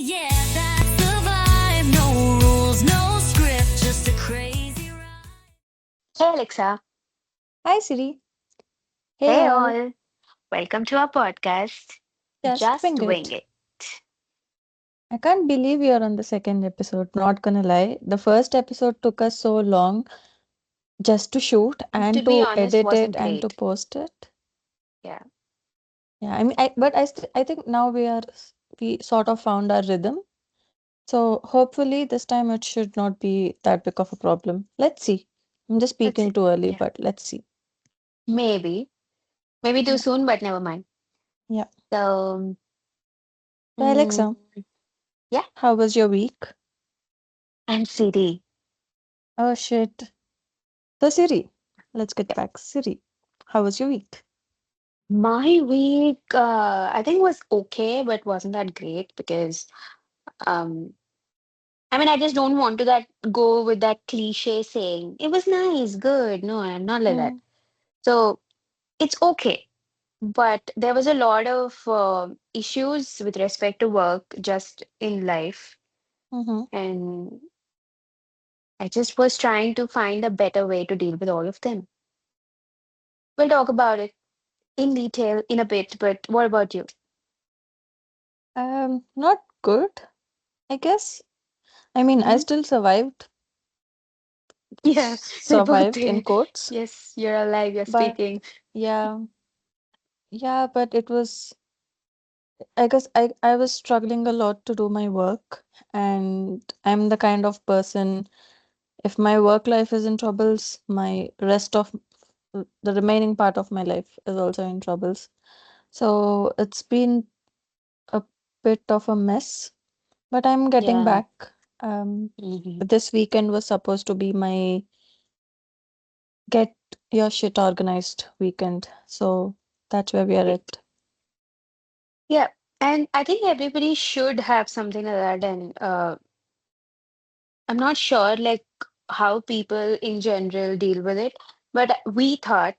Yeah, that's the vibe. No rules, no script, just a crazy ride. Hey Alexa, Hi Siri. Hey hey all. all, welcome to our podcast, Just Just wing Wing it. It. I can't believe we are on the second episode, not gonna lie. The first episode took us so long just to shoot To and be to honest, edit wasn't it and to great. post it. Yeah, Yeah, I mean, I think now we sort of found our rhythm. So hopefully this time it should not be that big of a problem. Let's see. I'm just that's speaking it. too early, Yeah, but let's see. maybe, maybe too Yeah, soon, but never mind. yeah. So, So Alexa, mm, yeah, how was your week? and CD. Oh shit. So Siri, let's get Yeah. back. Siri, how was your week? My week, I think was okay, but wasn't that great because, um, I mean, I just don't want to that go with that cliche saying it was nice, good. No, I'm not like that. Mm, So it's okay. But there was a lot of issues with respect to work just in life. mm-hmm. And I just was trying to find a better way to deal with all of them. We'll talk about it in detail in a bit, but what about you? Not good, I guess. I mean, I Mhm. still survived, Yeah, we both survived in did. quotes, Yes, you're alive, you're but speaking. yeah, yeah, but it was, I guess I was struggling a lot to do my work, and I'm the kind of person, if my work life is in troubles, my rest of the remaining part of my life is also in troubles. So it's been a bit of a mess, but I'm getting Yeah. back. Hmm. This weekend was supposed to be my get your shit organized weekend. So that's where we are at. Yeah. And I think everybody should have something like that. And I'm not sure like how people in general deal with it, but we thought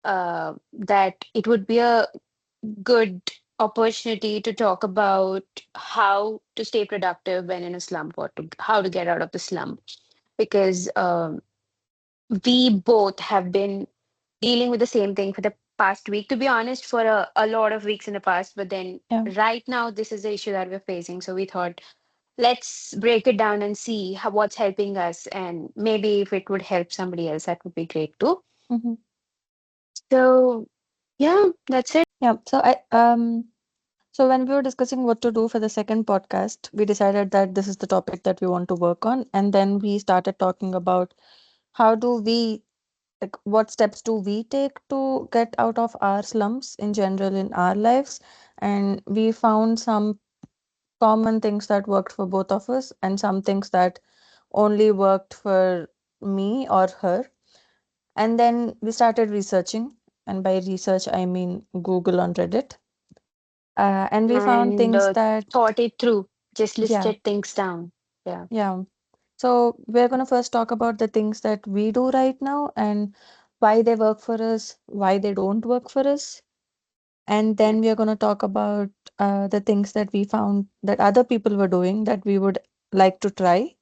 that it would be a good opportunity to talk about how to stay productive when in a slump or how to get out of the slump because we both have been dealing with the same thing for the past week, to be honest, for a lot of weeks in the past, but then Yeah. right now this is the issue that we're facing, so we thought let's break it down and see what's helping us, and maybe if it would help somebody else that would be great too. Hmm. So yeah, that's it. Yeah. So when we were discussing what to do for the second podcast, we decided that this is the topic that we want to work on, and then we started talking about how do we like what steps do we take to get out of our slumps in general in our lives, and we found some common things that worked for both of us and some things that only worked for me or her. And then we started researching, and by research, I mean Google on Reddit. And we found And things that, thought it through, just yeah, listed things down. Yeah. yeah. So we're going to first talk about the things that we do right now and why they work for us, why they don't work for us. And Yeah. then we are going to talk about the things that we found that other people were doing that we would like to try,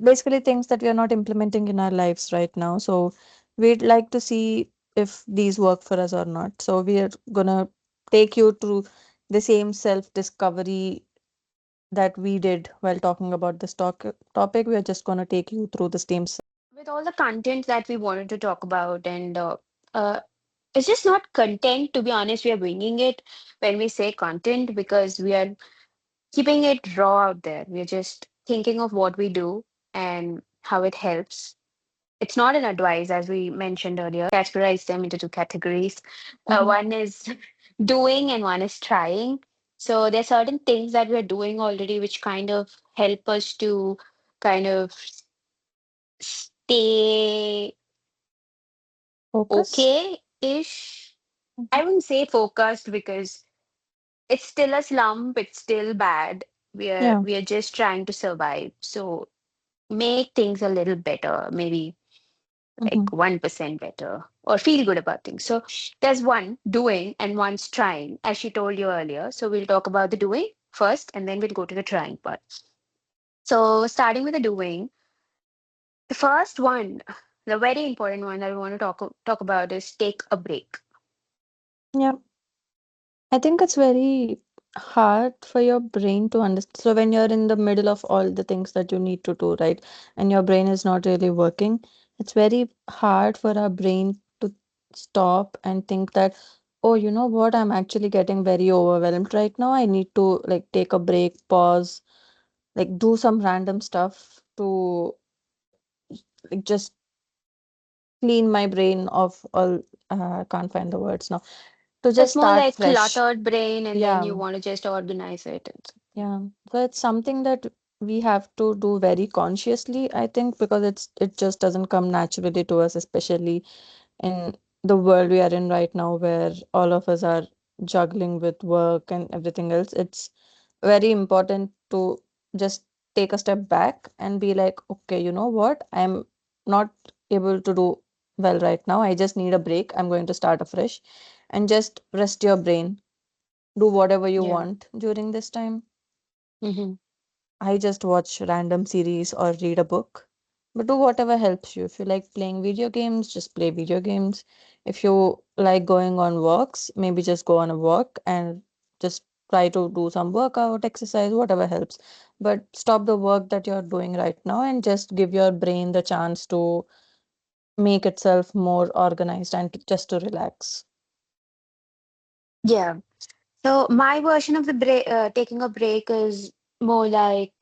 basically things that we are not implementing in our lives right now. So we'd like to see if these work for us or not. So we are gonna take you through the same self-discovery that we did while talking about this topic. We are just gonna take you through the same. With all the content that we wanted to talk about, and uh, it's just not content, to be honest. We are bringing it when we say content because we are keeping it raw out there. We're just thinking of what we do and how it helps. It's not an advice, as we mentioned earlier. Categorize them into two categories. Mhm. One is doing and one is trying. So there are certain things that we're doing already which kind of help us to kind of stay Focus. okay-ish. Mhm. I wouldn't say focused because it's still a slump, it's still bad. Yeah. We are just trying to survive. So make things a little better, maybe like Hmm. 1% better, or feel good about things. So there's one doing and one's trying, as she told you earlier. So we'll talk about the doing. first, and then we'll go to the trying part. So, starting with the doing, the first one, the very important one that we want to talk about is take a break. Yeah, I think it's very hard for your brain to understand. So when you're in the middle of all the things that you need to do, right, and your brain is not really working, it's very hard for our brain to stop and think that, oh, you know what, I'm actually getting very overwhelmed right now. I need to like take a break, pause, like do some random stuff to like just clean my brain of all. I can't find the words now. To So it's just more start like fresh. cluttered brain, and then Yeah. you want to just organize it. Yeah, so it's something that we have to do very consciously, I think, because it just doesn't come naturally to us, especially in the world we are in right now, where all of us are juggling with work and everything else. It's very important to just take a step back and be like, okay, you know what? I'm not able to do well right now. I just need a break. I'm going to start afresh and just rest your brain. Do whatever you Yeah. want during this time. Hmm. I just watch random series or read a book. But do whatever helps you. If you like playing video games, just play video games. If you like going on walks, maybe just go on a walk and just try to do some workout, exercise, whatever helps. But stop the work that you're doing right now and just give your brain the chance to make itself more organized and just to relax. Yeah. So my version of the break, taking a break is more like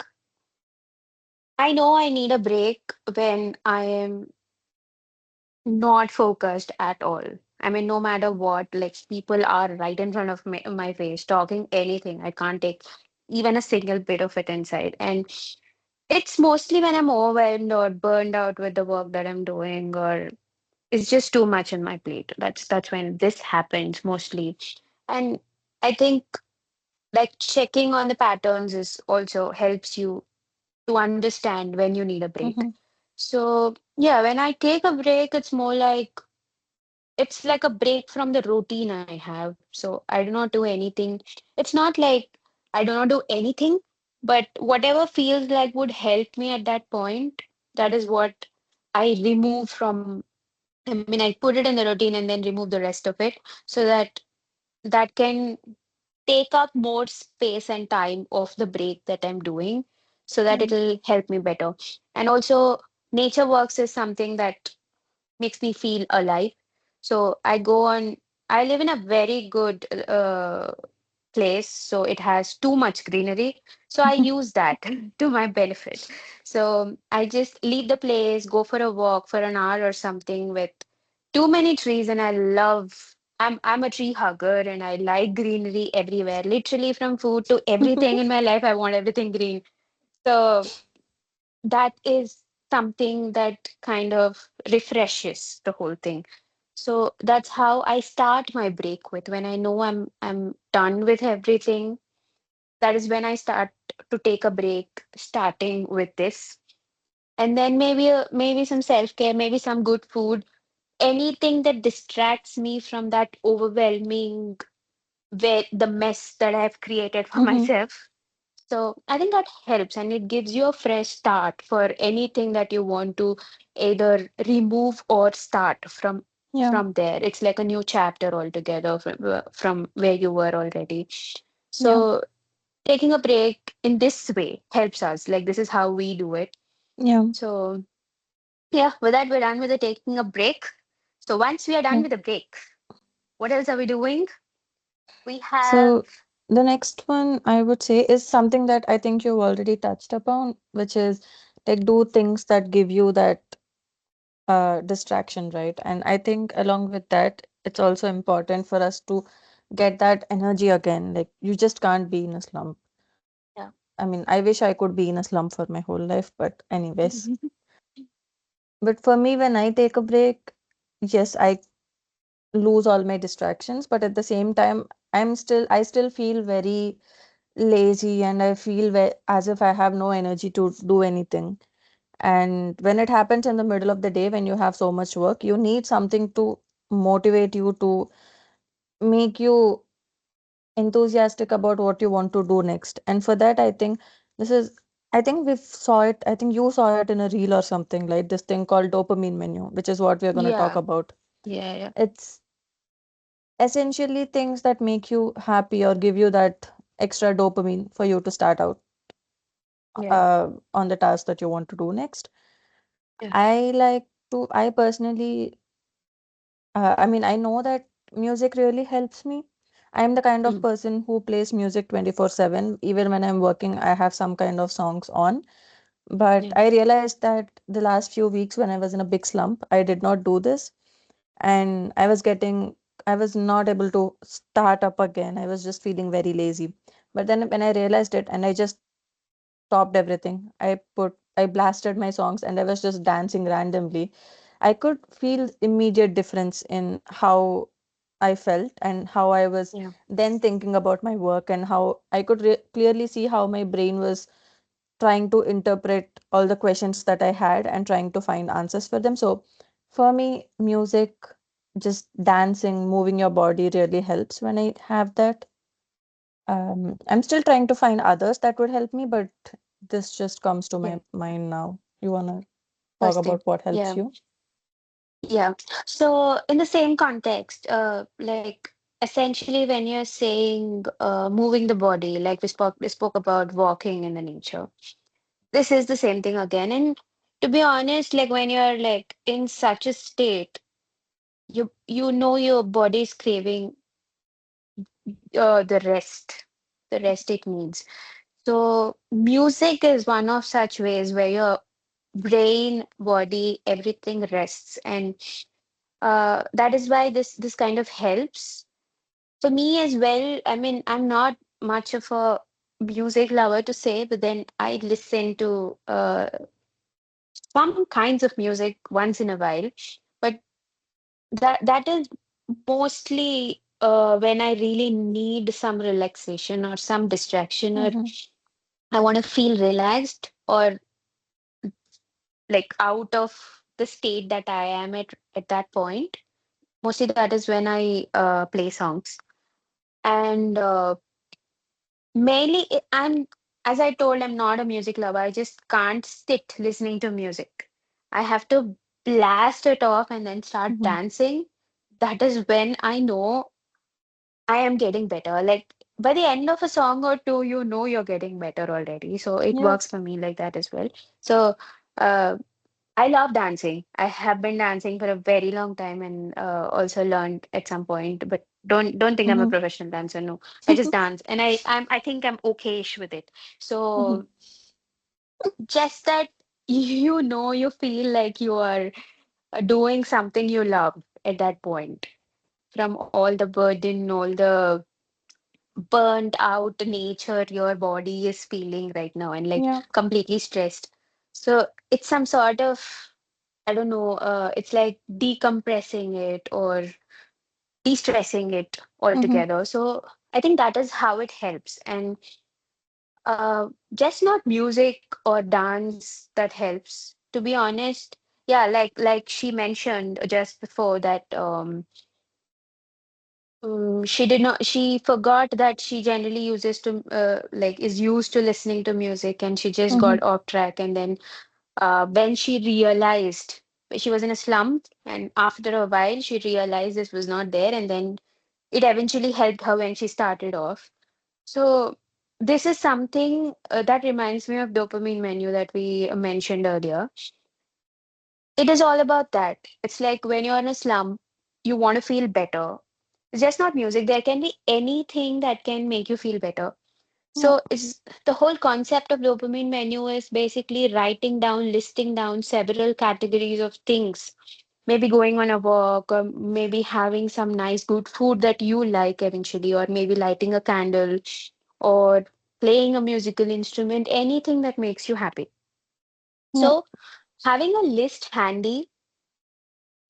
I know I need a break when I am not focused at all. I mean, no matter what, like people are right in front of my face talking anything. I can't take even a single bit of it inside. And it's mostly when I'm overwhelmed or burned out with the work that I'm doing, or it's just too much on my plate. That's when this happens mostly. And I think like checking on the patterns is also helps you to understand when you need a break. Mm-hmm. So yeah, when I take a break, it's like a break from the routine I have. So I do not do anything. It's not like I do not do anything, but whatever feels like would help me at that point, that is what I remove from. I mean, I put it in the routine and then remove the rest of it so that that can take up more space and time of the break that I'm doing so that Yeah. it'll help me better. And also, nature works is something that makes me feel alive. So I live in a very good place, so it has too much greenery. So I use that to my benefit. So I just leave the place, go for a walk for an hour or something with too many trees, and I'm a tree hugger and I like greenery everywhere. Literally from food to everything in my life, I want everything green. So that is something that kind of refreshes the whole thing. So that's how I start my break with when I know I'm done with everything. That is when I start to take a break, starting with this. And then maybe some self-care, maybe some good food, anything that distracts me from that overwhelming where the mess that I've created for Mm-hmm. myself. So I think that helps and it gives you a fresh start for anything that you want to either remove or start Yeah. from there. It's like a new chapter altogether from where you were already. Yeah. So taking a break in this way helps us. Like this is how we do it. Yeah. So yeah, with that we're done with the taking a break. So once we are done Yeah. with the break, what else are we doing? We have So the next one I would say is something that I think you've already touched upon, which is like do things that give you that distraction, right? And I think along with that, it's also important for us to get that energy again. Like you just can't be in a slump. yeah. I mean, I wish I could be in a slump for my whole life, but anyways. But for me, when I take a break, yes, I lose all my distractions, but at the same time, I still feel very lazy and I feel as if I have no energy to do anything. And when it happens in the middle of the day, when you have so much work, you need something to motivate you, to make you enthusiastic about what you want to do next. And for that, this is, I think we've saw it, I think you saw it in a reel or something, like this thing called dopamine menu, which is what we're going to talk Yeah, about. yeah, yeah, It's essentially things that make you happy or give you that extra dopamine for you to start out yeah, on the task that you want to do next. yeah. I personally, I mean, I know that music really helps me. I'm the kind of Mm, person who plays music 24/7. Even when I'm working, I have some kind of songs on. But yeah, I realized that the last few weeks when I was in a big slump, I did not do this. And I was not able to start up again. I was just feeling very lazy. But then when I realized it and I just stopped everything. I blasted my songs and I was just dancing randomly. I could feel immediate difference in how I felt and how I was yeah, then thinking about my work, and how I could clearly see how my brain was trying to interpret all the questions that I had and trying to find answers for them. So for me, music, just dancing, moving your body really helps when I have that. I'm still trying to find others that would help me, but this just comes to yeah. my mind now. You wanna talk First thing. about what helps Yeah, you? yeah. So in the same context, like essentially when you're saying moving the body, like we spoke about walking in the nature. This is the same thing again. And to be honest, like when you're like in such a state, you know your body is craving the rest it needs. So music is one of such ways where your brain, body, everything rests, and that is why this kind of helps for me as well. I mean, I'm not much of a music lover to say, but then I listen to some kinds of music once in a while. But that is mostly when I really need some relaxation or some distraction, or Mm-hmm. I want to feel relaxed or like out of the state that I am at that point. Mostly that is when I play songs. And mainly, as I told, I'm not a music lover. I just can't sit listening to music. I have to blast it off and then start Mm-hmm. dancing. That is when I know I am getting better. Like by the end of a song or two, you know you're getting better already. So it Yeah. works for me like that as well. So uh, I love dancing. I have been dancing for a very long time and also learned at some point. But don't think I'm a Mm-hmm. professional dancer. No, I just dance, and I think I'm okay-ish with it. Mm-hmm. So just that you know you feel like you are doing something you love at that point. From all the burden, all the burnt out nature your body is feeling right now, and like Yeah. completely stressed. So it's some sort of, I don't know, it's like decompressing it or de-stressing it Mm-hmm. altogether. So I think that is how it helps. And just not music or dance that helps. To be honest, yeah, like she mentioned just before that she did not, she forgot that she generally uses to like is used to listening to music, and she just Mm-hmm. got off track. And then when she realized, she was in a slump, and after a while she realized this was not there, and then it eventually helped her when she started off. So this is something that reminds me of dopamine menu that we mentioned earlier. It is all about that. It's like when you're in a slump, you want to feel better. It's just not music. There can be anything that can make you feel better. Yeah. So it's the whole concept of dopamine menu is basically writing down, listing down several categories of things. Maybe going on a walk, or maybe having some nice good food that you like eventually, or maybe lighting a candle, or playing a musical instrument, anything that makes you happy. Yeah. So having a list handy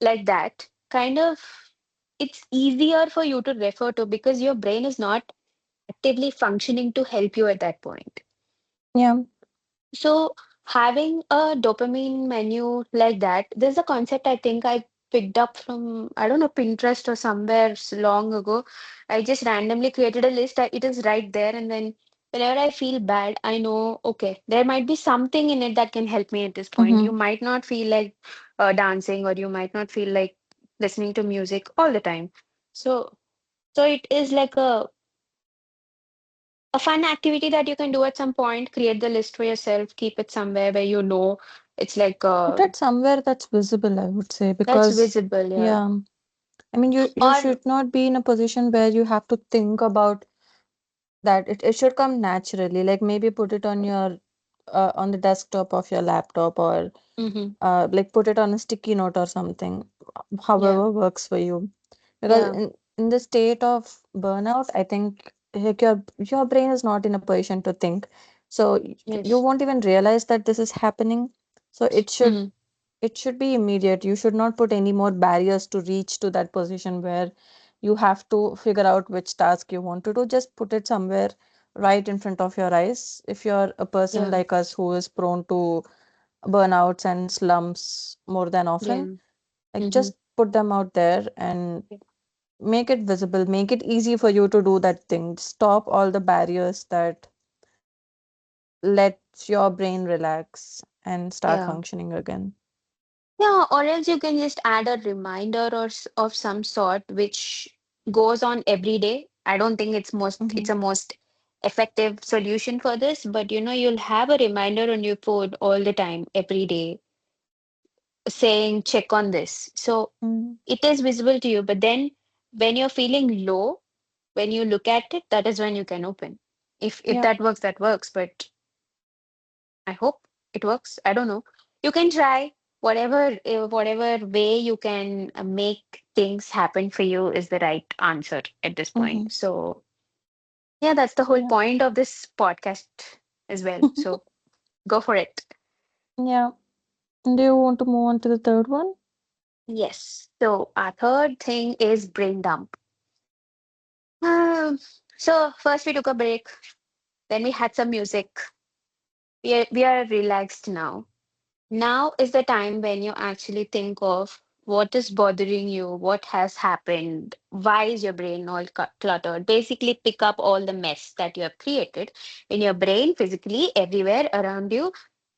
like that kind of, it's easier for you to refer to because your brain is not actively functioning to help you at that point. Yeah. So having a dopamine menu like that, there's a concept I think I picked up from, I don't know, Pinterest or somewhere long ago. I just randomly created a list. It is right there. And then whenever I feel bad, I know, okay, there might be something in it that can help me at this point. You Mm-hmm. might not feel like dancing, or you might not feel like listening to music all the time. So, so it is like a fun activity that you can do at some point. Create the list for yourself, keep it somewhere where you know it's like Put it somewhere that's visible, I would say, that's because visible, yeah. yeah, I mean, you Or should not be in a position where you have to think about that. It should come naturally. Like maybe put it on your on the desktop of your laptop, or mhm, like put it on a sticky note or something, yeah, however works for you. Because yeah, in the state of burnout, I think like your brain is not in a position to think, so you yes. won't even realize that this is happening. So Mhm, it should be immediate. You should not put any more barriers to reach to that position where you have to figure out which task you want to do. Just put it somewhere right in front of your eyes. If you're a person yeah, like us who is prone to burnouts and slumps more than often, yeah. like Mhm. just put them out there and make it visible, make it easy for you to do that thing. Stop all the barriers that let your brain relax and start Yeah. functioning again. Yeah, or else you can just add a reminder of some sort which goes on every day. I don't think Mm-hmm. it's a most effective solution for this, but you'll have a reminder on your phone all the time, every day, saying check on this. So Mm, it is visible to you, but then when you're feeling low, when you look at it, that is when you can open. If yeah. that works, that works, but I hope it works. I don't know. You can try whatever way you can make things happen for you is the right answer at this Mm-hmm. point. So yeah, that's the whole Yeah. point of this podcast as well. So go for it. Yeah. Do you want to move on to the third one? Yes. So our third thing is brain dump. Um, so first we took a break, then we had some music. We are relaxed now. Now is the time when you actually think of what is bothering you, what has happened, why is your brain all cluttered. Basically, pick up all the mess that you have created in your brain, physically, everywhere around you.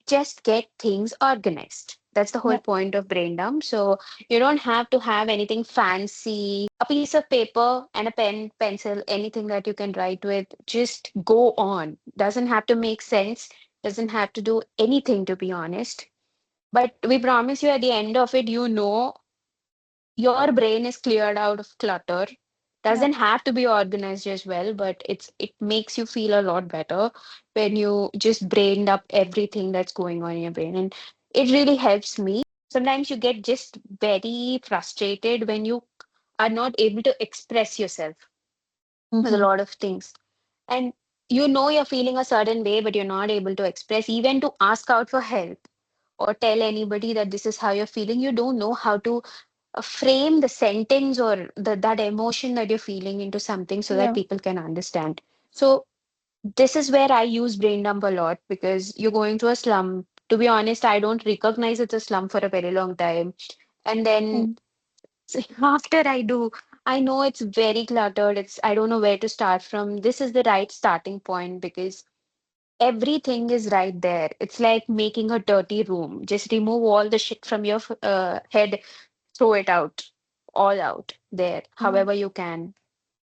Just get things organized. That's the whole Yeah. point of brain dump. So you don't have to have anything fancy, a piece of paper and a pen, pencil, anything that you can write with. Just go on. Doesn't have to make sense, doesn't have to do anything, to be honest, but we promise you at the end of it, your brain is cleared out of clutter. Yeah. Doesn't have to be organized as well, but it makes you feel a lot better when you just brained up everything that's going on in your brain. And it really helps me. Sometimes you get just very frustrated when you are not able to express yourself with a Mm-hmm. lot of things. And you're feeling a certain way, but you're not able to express, even to ask out for help or tell anybody that this is how you're feeling. You don't know how to frame the sentence or that emotion that you're feeling into something so that Yeah. people can understand. So this is where I use brain dump a lot, because you're going through a slump. To be honest, I don't recognize it's a slump for a very long time. And then Mm, after I do, I know it's very cluttered. I don't know where to start from. This is the right starting point because everything is right there. It's like making a dirty room. Just remove all the shit from your head, throw it out, all out there, yeah. however you can.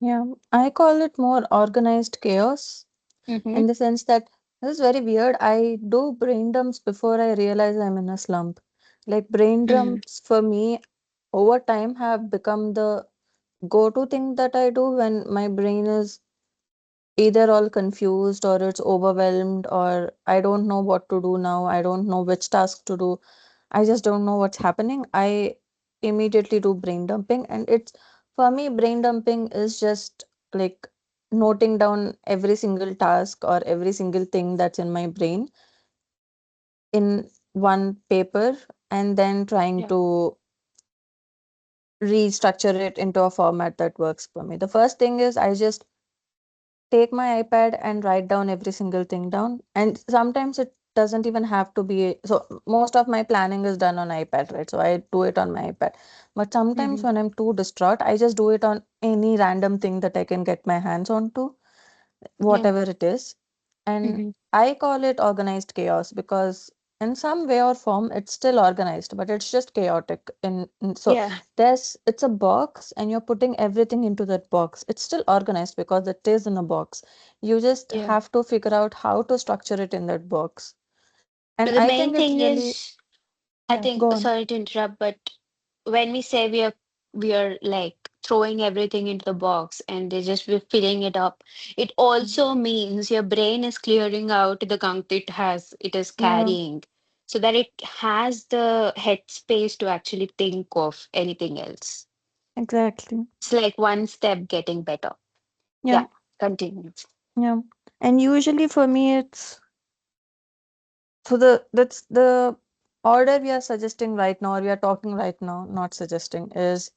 Yeah. I call it more organized chaos, Mm-hmm. in the sense that this is very weird. I do brain dumps before I realize I'm in a slump. Like brain Mm-hmm. dumps for me over time have become the go-to thing that I do when my brain is either all confused or it's overwhelmed, or I don't know what to do now. I don't know which task to do. I just don't know what's happening. I immediately do brain dumping, and it's for me, brain dumping is just like noting down every single task or every single thing that's in my brain in one paper, and then trying Yeah. to restructure it into a format that works for me. The first thing is I just take my iPad and write down every single thing down. And sometimes it doesn't even have to be. So most of my planning is done on iPad, right? So I do it on my iPad. But sometimes Mm-hmm. when I'm too distraught, I just do it on any random thing that I can get my hands onto, Yeah. whatever it is. And Mm-hmm. I call it organized chaos because in some way or form it's still organized, but it's just chaotic. So Yeah. it's a box and you're putting everything into that box. It's still organized because it is in a box. You just Yeah. have to figure out how to structure it in that box. And But the I main think it's thing really, is, I yeah, think, go on. sorry to interrupt, but when we say we are like throwing everything into the box and they just we're filling it up, it Mhm. also means your brain is clearing out the gunk it is Yeah, carrying, so that it has the headspace to actually think of anything else. exactly. It's like one step getting better. Yeah, Yeah, continue. yeah. And usually for me, it's so that's the order we are suggesting right now, or we are talking right now, not suggesting, is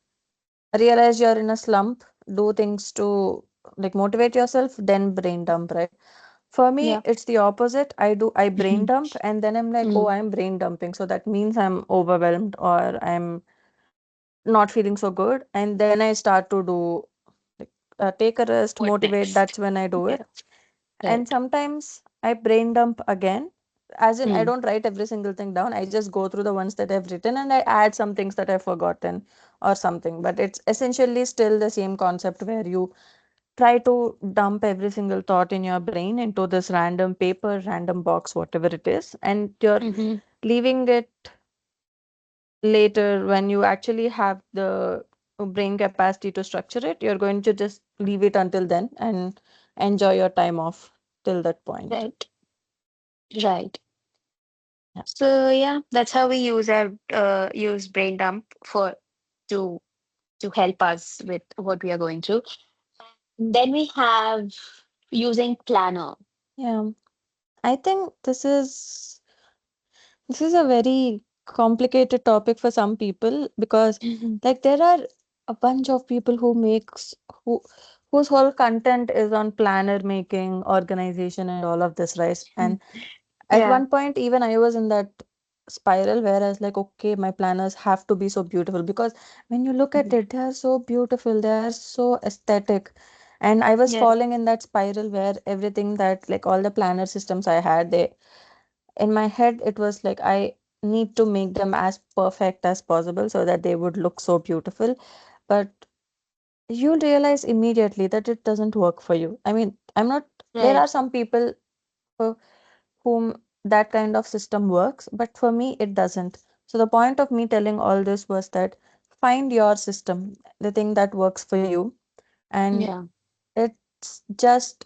realize you're in a slump, do things to like motivate yourself, then brain dump, right? For me, Yeah. it's the opposite. I brain dump and then I'm like, oh, Mm, I'm brain dumping. So that means I'm overwhelmed or I'm not feeling so good. And then I start to do like take a rest, what motivate. next? That's when I do Yeah, it. And right. sometimes I brain dump again. As in, I Mm, don't write every single thing down. I just go through the ones that I've written and I add some things that I've forgotten or something. But it's essentially still the same concept where you try to dump every single thought in your brain into this random paper, random box, whatever it is, and you're mm-hmm. leaving it later when you actually have the brain capacity to structure it. You're going to just leave it until then and enjoy your time off till that point. Right, right. Yeah. So yeah, that's how we use brain dump for to to help us with what we are going through. Then we have using planner. Yeah. I think this is a very complicated topic for some people because Mhm. like there are a bunch of people who whose whole content is on planner making, organization and all of this, right? And at Yeah, one point even I was in that spiral where I was like, okay, my planners have to be so beautiful because when you look at mhm. it, they are so beautiful, they are so aesthetic. And I was Yeah, falling in that spiral where everything that like all the planner systems I had, they in my head it was like I need to make them as perfect as possible so that they would look so beautiful. But you'll realize immediately that it doesn't work for you. I mean, I'm not, there are right. some people for whom that kind of system works, but for me it doesn't. So the point of me telling all this was that find your system, the thing that works for you, and Yeah, it's just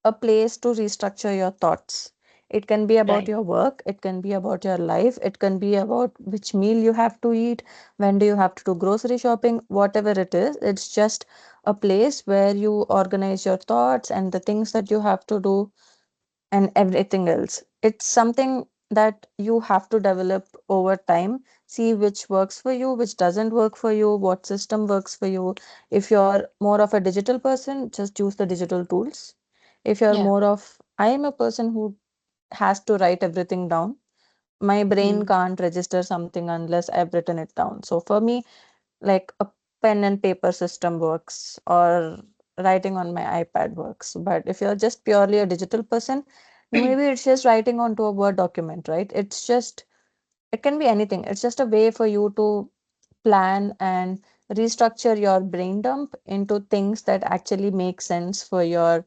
a place to restructure your thoughts. It can be about right. your work, it can be about your life, it can be about which meal you have to eat, when do you have to do grocery shopping, whatever it is. It's just a place where you organize your thoughts and the things that you have to do and everything else. It's something that you have to develop over time. See which works for you, which doesn't work for you, what system works for you. If you're more of a digital person, just use the digital tools. If you're Yeah. more of, I am a person who has to write everything down. My brain Mm, can't register something unless I've written it down. So for me, like a pen and paper system works or writing on my iPad works. But if you're just purely a digital person, maybe it's just writing onto a Word document, right? It's just, it can be anything. It's just a way for you to plan and restructure your brain dump into things that actually make sense for your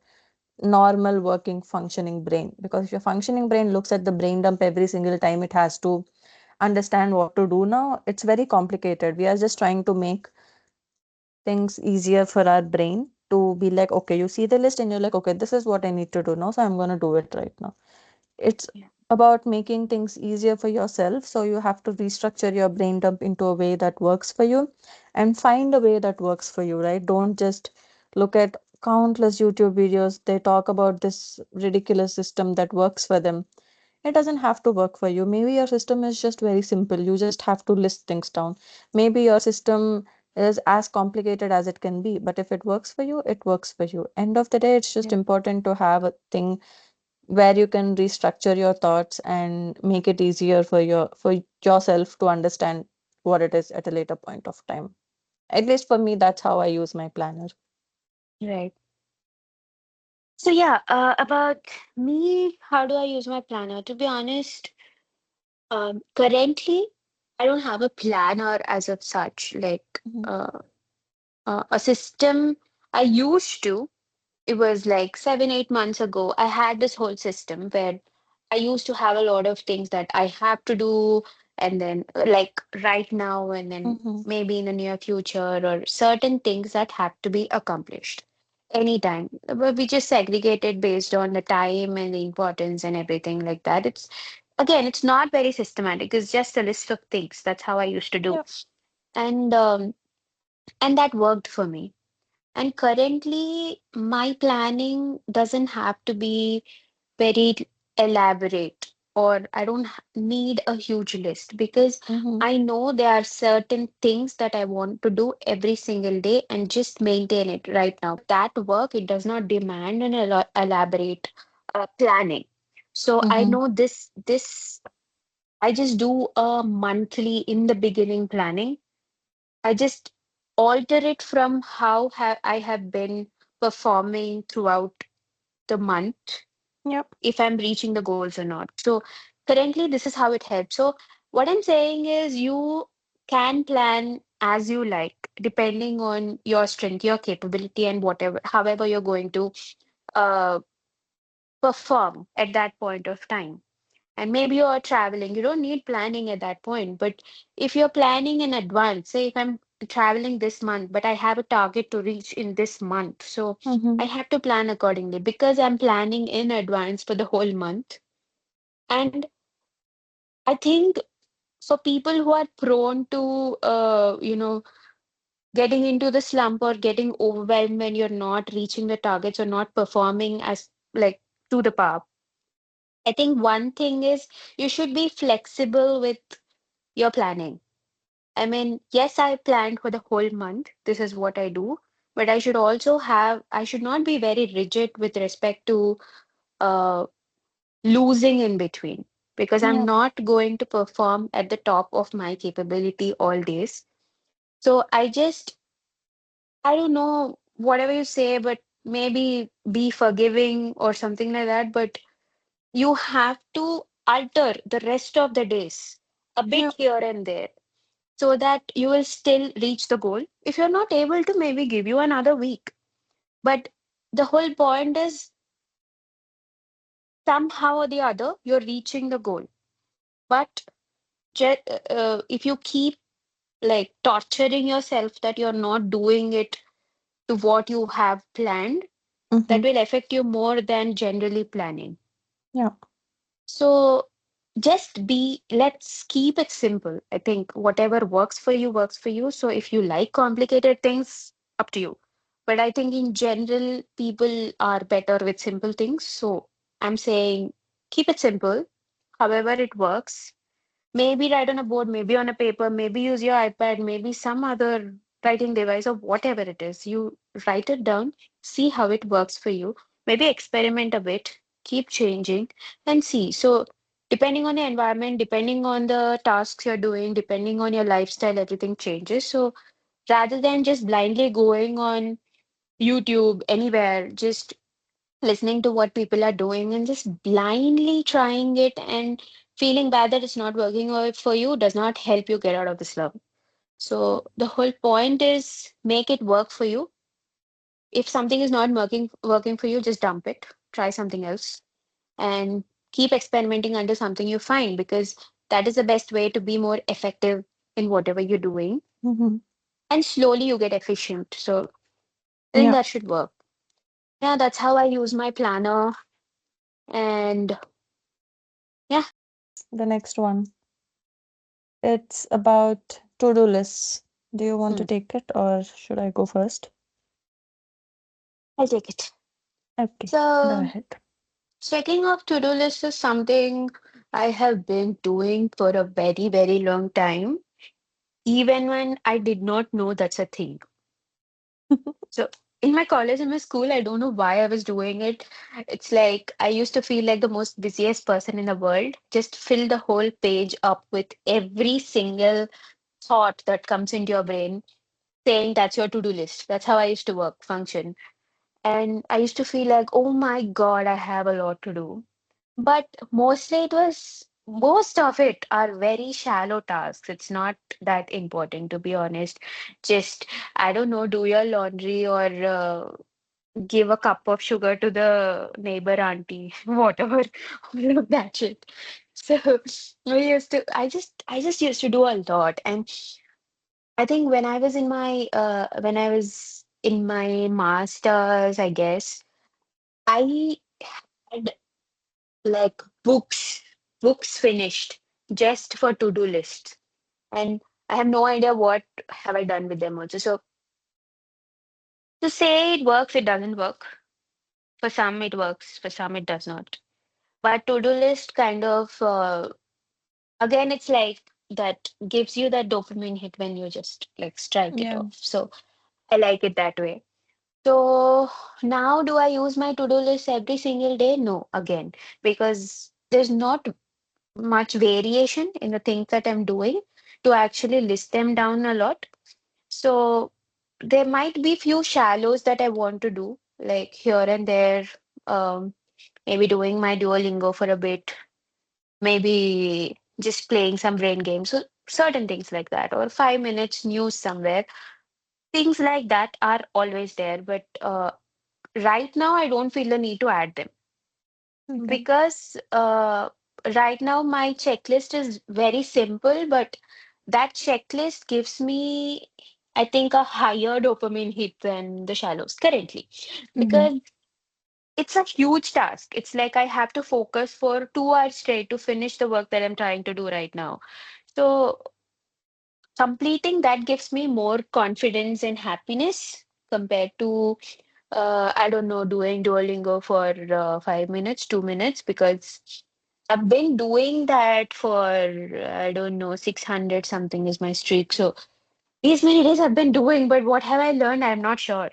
normal working functioning brain. Because if your functioning brain looks at the brain dump every single time it has to understand what to do now, it's very complicated. We are just trying to make things easier for our brain to be like, okay, you see the list and you're like, okay, this is what I need to do now, so I'm going to do it right now. It's yeah. about making things easier for yourself. So you have to restructure your brain dump into a way that works for you and find a way that works for you, right? Don't just look at countless YouTube videos. They talk about this ridiculous system that works for them. It doesn't have to work for you. Maybe your system is just very simple. You just have to list things down. Maybe your system is as complicated as it can be, but if it works for you, it works for you. End of the day, it's just Yeah. important to have a thing where you can restructure your thoughts and make it easier for yourself to understand what it is at a later point of time. At least for me, that's how I use my planner. Right. So yeah, about me, how do I use my planner? To be honest, currently I don't have a planner as of such, like Mhm, a system. I used to. It was like 7, 8 months ago. I had this whole system where I used to have a lot of things that I have to do, and then like right now, and then mhm, maybe in the near future, or certain things that have to be accomplished anytime. But we just segregated based on the time and the importance and everything like that. It's again, it's not very systematic. It's just a list of things. That's how I used to do, yep. and um, and that worked for me. And currently, my planning doesn't have to be very elaborate, or I don't need a huge list because Mhm, I know there are certain things that I want to do every single day and just maintain it right now. That work, it does not demand an elaborate planning. So I mhm, know this, I just do a monthly in the beginning planning. I just alter it from how I have been performing throughout the month, yep. if I'm reaching the goals or not. So currently, this is how it helps. So what I'm saying is you can plan as you like, depending on your strength, your capability, and whatever, however you're going to uh, perform at that point of time. And maybe you're traveling, you don't need planning at that point. But if you're planning in advance, say if I'm traveling this month, but I have a target to reach in this month, so Mhm, I have to plan accordingly because I'm planning in advance for the whole month. And I think for people who are prone to, getting into the slump or getting overwhelmed when you're not reaching the targets or not performing as like to the par, I think one thing is you should be flexible with your planning. I mean, yes, I planned for the whole month. This is what I do. But I should not be very rigid with respect to uh, losing in between because I'm yep. not going to perform at the top of my capability all days. So I don't know, whatever you say, but maybe be forgiving or something like that. But you have to alter the rest of the days a bit Yep. here and there so that you will still reach the goal. If you're not able to, maybe give you another week. But the whole point is somehow or the other, you're reaching the goal. But if you keep like torturing yourself that you're not doing it to what you have planned, that Mhm, will affect you more than generally planning. yep. So let's keep it simple. I think whatever works for you works for you. So if you like complicated things, up to you. But I think in general, people are better with simple things. So I'm saying keep it simple, however it works. Maybe write on a board, maybe on a paper, maybe use your iPad, maybe some other writing device or whatever it is. You write it down, see how it works for you. Maybe experiment a bit, keep changing and see. So, depending on the environment, depending on the tasks you're doing, depending on your lifestyle, everything changes. So, rather than just blindly going on YouTube, anywhere, just listening to what people are doing and just blindly trying it and feeling bad that it's not working for you does not help you get out of the slump. So the whole point is make it work for you. If something is not working for you, just dump it. Try something else and keep experimenting until something you find because that is the best way to be more effective in whatever you're doing. Mhm, And slowly you get efficient. So I think yep. that should work. Yeah, that's how I use my planner. And yeah. The next one. It's about to-do lists. Do you want to Hmm. take it or should I go first? I'll take it. Okay, go So, ahead. checking off to-do list is something I have been doing for a very, very long time, even when I did not know that's a thing. So, in my college and my school, I don't know why I was doing it. It's like I used to feel like the most busiest person in the world. Just fill the whole page up with every single thought that comes into your brain, saying that's your to-do list. That's how I used to work, function. And I used to feel like, oh my God, I have a lot to do. But mostly most of it are very shallow tasks. It's not that important, to be honest. Just, I don't know, do your laundry or give a cup of sugar to the neighbor auntie, whatever, all of that shit. So I just used to do a lot. And I think when I was in my master's, I guess, I had like books finished just for to-do lists. And I have no idea what have I done with them also. So to say it works, it doesn't work. For some it works, for some it does not. But to-do list kind of again it's like that gives you that dopamine hit when you just like strike it Yeah. off. So I like it that way. So now do I use my to-do list every single day? No, again, because there's not much variation in the things that I'm doing to actually list them down a lot. So there might be few shallows that I want to do, like here and there, um, maybe doing my Duolingo for a bit, maybe just playing some brain games, so certain things like that, or 5 minutes news somewhere. Things like that are always there, but right now I don't feel the need to add them Okay. because right now my checklist is very simple, but that checklist gives me, I think, a higher dopamine hit than the shallows currently Mm-hmm. because it's a huge task. It's like I have to focus for 2 hours straight to finish the work that I'm trying to do right now. So completing that gives me more confidence and happiness compared to I don't know, doing Duolingo for 5 minutes, 2 minutes, because I've been doing that for, I don't know, 600 something is my streak. So these many days I've been doing, but what have I learned? I'm not sure.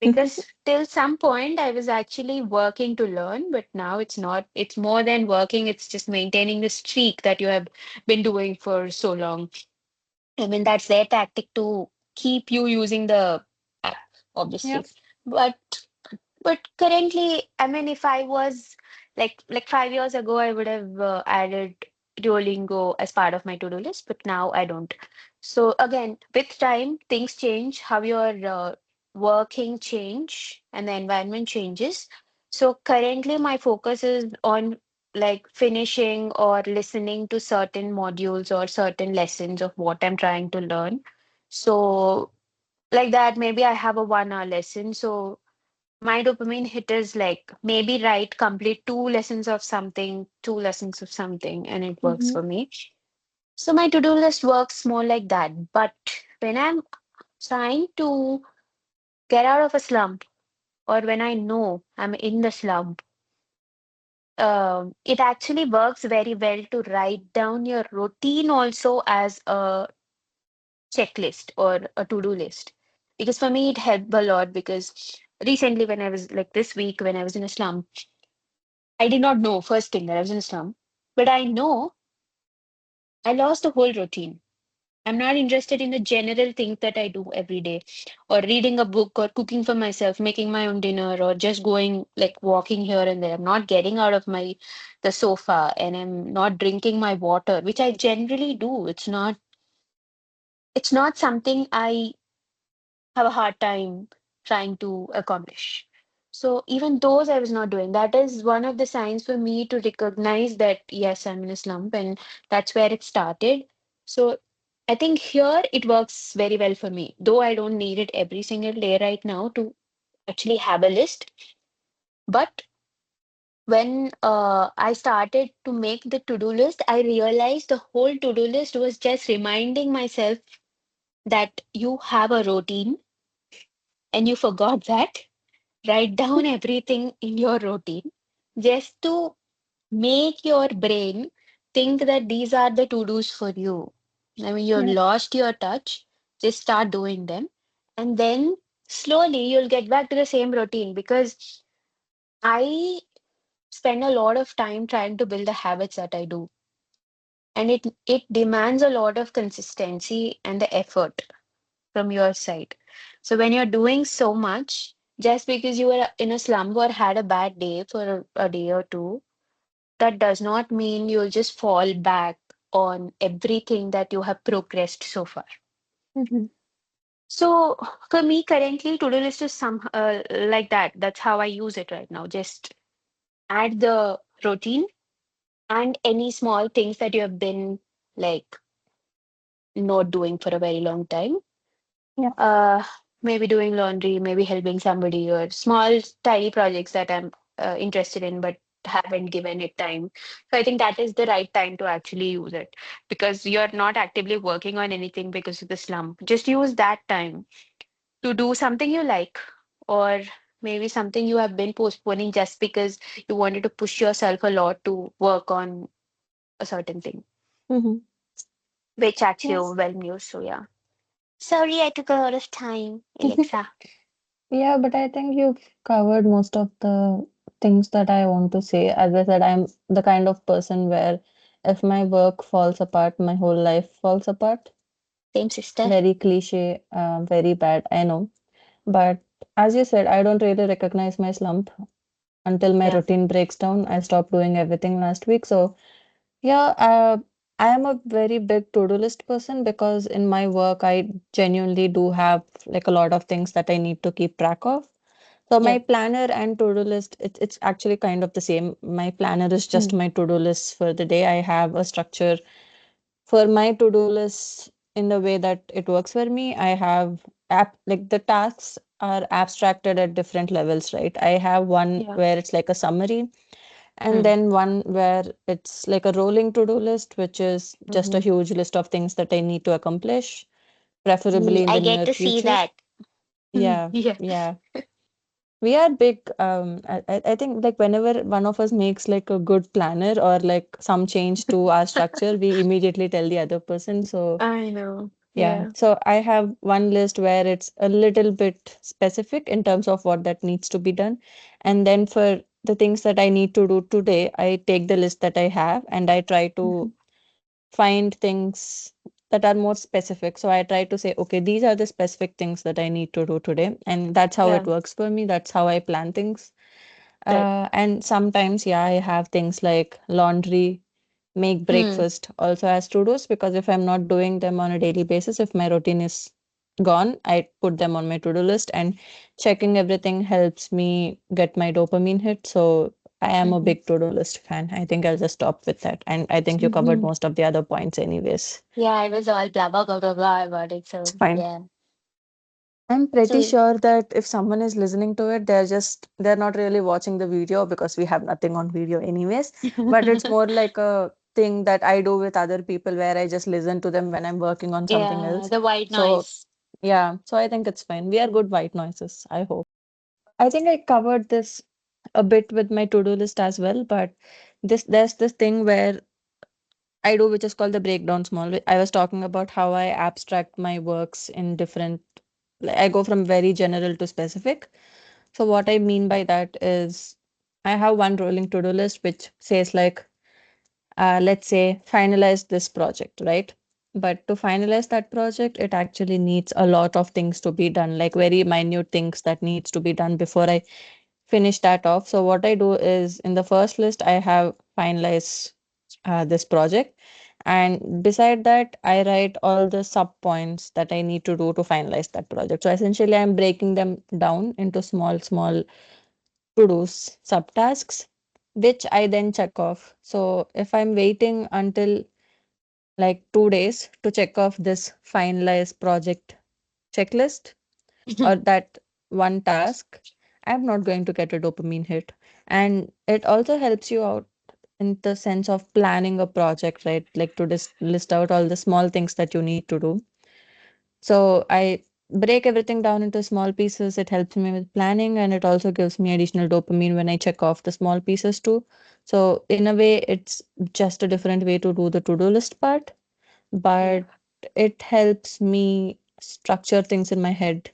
Because till some point I was actually working to learn, but now it's not. It's more than working, it's just maintaining the streak that you have been doing for so long. I mean, that's their tactic to keep you using the app, Yeah. obviously. But currently, I mean, if I was like 5 years ago, I would have added Duolingo as part of my to-do list, but now I don't. So again, with time, things change, how you're working change, and the environment changes. So currently, my focus is on like finishing or listening to certain modules or certain lessons of what I'm trying to learn. So like that, maybe I have a 1 hour lesson. So my dopamine hit is like maybe write complete 2 lessons of something, 2 lessons of something, and it works Mm-hmm. for me. So my to-do list works more like that. But when I'm trying to get out of a slump, or when I know I'm in the slump, it actually works very well to write down your routine also as a checklist or a to-do list. Because for me, it helped a lot because recently, when I was like this week, when I was in a slump, I did not know first thing that I was in a slum, but I know I lost the whole routine. I'm not interested in the general things that I do every day, or reading a book, or cooking for myself, making my own dinner, or just going like walking here and there. I'm not getting out of my the sofa, and I'm not drinking my water, which I generally do. It's not something I have a hard time trying to accomplish. So even those I was not doing. That is one of the signs for me to recognize that yes, I'm in a slump, and that's where it started. So I think here it works very well for me, though I don't need it every single day right now to actually have a list. But when I started to make the to-do list, I realized the whole to-do list was just reminding myself that you have a routine and you forgot that. Write down everything in your routine just to make your brain think that these are the to-dos for you. I mean, you've Yeah. lost your touch, just start doing them. And then slowly you'll get back to the same routine because I spend a lot of time trying to build the habits that I do. And it demands a lot of consistency and the effort from your side. So when you're doing so much, just because you were in a slump or had a bad day for a day or two, that does not mean you'll just fall back on everything that you have progressed so far. Mm-hmm. So for me, currently, to-do list is some like that. That's how I use it right now. Just add the routine and any small things that you have been like not doing for a very long time. Yeah. Uh, Maybe doing laundry, maybe helping somebody, or small, tiny projects that I'm interested in but haven't given it time. So I think that is the right time to actually use it because you're not actively working on anything because of the slump. Just use that time to do something you like, or maybe something you have been postponing just because you wanted to push yourself a lot to work on a certain thing, Mm-hmm. which actually Yes. overwhelmed you. So yeah. Sorry, I took a lot of time, Alexa. Yeah, but I think you've covered most of the things that I want to say. As I said, I'm the kind of person where if my work falls apart, my whole life falls apart. Same sister. Very cliche, very bad, I know. But as you said, I don't really recognize my slump until my Yeah. routine breaks down. I stopped doing everything last week. So, yeah, I am a very big to-do list person because in my work, I genuinely do have like a lot of things that I need to keep track of. So Yeah. my planner and to-do list, it's actually kind of the same. My planner is just Mm. my to-do list for the day. I have a structure for my to-do list in the way that it works for me. I have app like the tasks are abstracted at different levels, right? I have one Yeah. where it's like a summary, and Mm. then one where it's like a rolling to-do list, which is just a Mm-hmm. huge list of things that I need to accomplish, preferably in I the get near to see future. that. Yeah, Yeah. yeah. We are big. I think like whenever one of us makes like a good planner or like some change to our structure, we immediately tell the other person. So I know. yeah, Yeah. so I have one list where it's a little bit specific in terms of what that needs to be done. And then for the things that I need to do today, I take the list that I have and I try to Mhm. find things that are more specific. So I try to say, okay, these are the specific things that I need to do today. And that's how it Yeah. works for me. That's how I plan things. Right. And sometimes, yeah, I have things like laundry, make Mm. breakfast also as to-dos because if I'm not doing them on a daily basis, if my routine is gone, I put them on my to-do list and checking everything helps me get my dopamine hit. So I am a Mm-hmm. big to-do list fan. I think I'll just stop with that. And I think you covered Mm-hmm. most of the other points anyways. Yeah, I was all blah blah blah blah blah about it. It's So fine. yeah. I'm pretty So sure that if someone is listening to it, they're not really watching the video because we have nothing on video anyways. But it's more like a thing that I do with other people where I just listen to them when I'm working on something yeah, else. the white So noise. yeah, so I think it's fine. We are good white noises, I hope. I think I covered this a bit with my to-do list as well, but there's this thing where I do, which is called the breakdown small. I was talking about how I abstract my works in different, like I go from very general to specific. So what I mean by that is I have one rolling to-do list which says like, let's say finalize this project, right? But to finalize that project, it actually needs a lot of things to be done, like very minute things that needs to be done before I finish that off. So what I do is in the first list, I have finalize this project. And beside that, I write all the sub points that I need to do to finalize that project. So essentially, I'm breaking them down into small to-dos, subtasks, which I then check off. So if I'm waiting until like 2 days to check off this finalized project checklist or that one task, I'm not going to get a dopamine hit. And it also helps you out in the sense of planning a project, right? Like to list out all the small things that you need to do. So I break everything down into small pieces. It helps me with planning and it also gives me additional dopamine when I check off the small pieces too. So in a way, it's just a different way to do the to-do list part, Yeah. but it helps me structure things in my head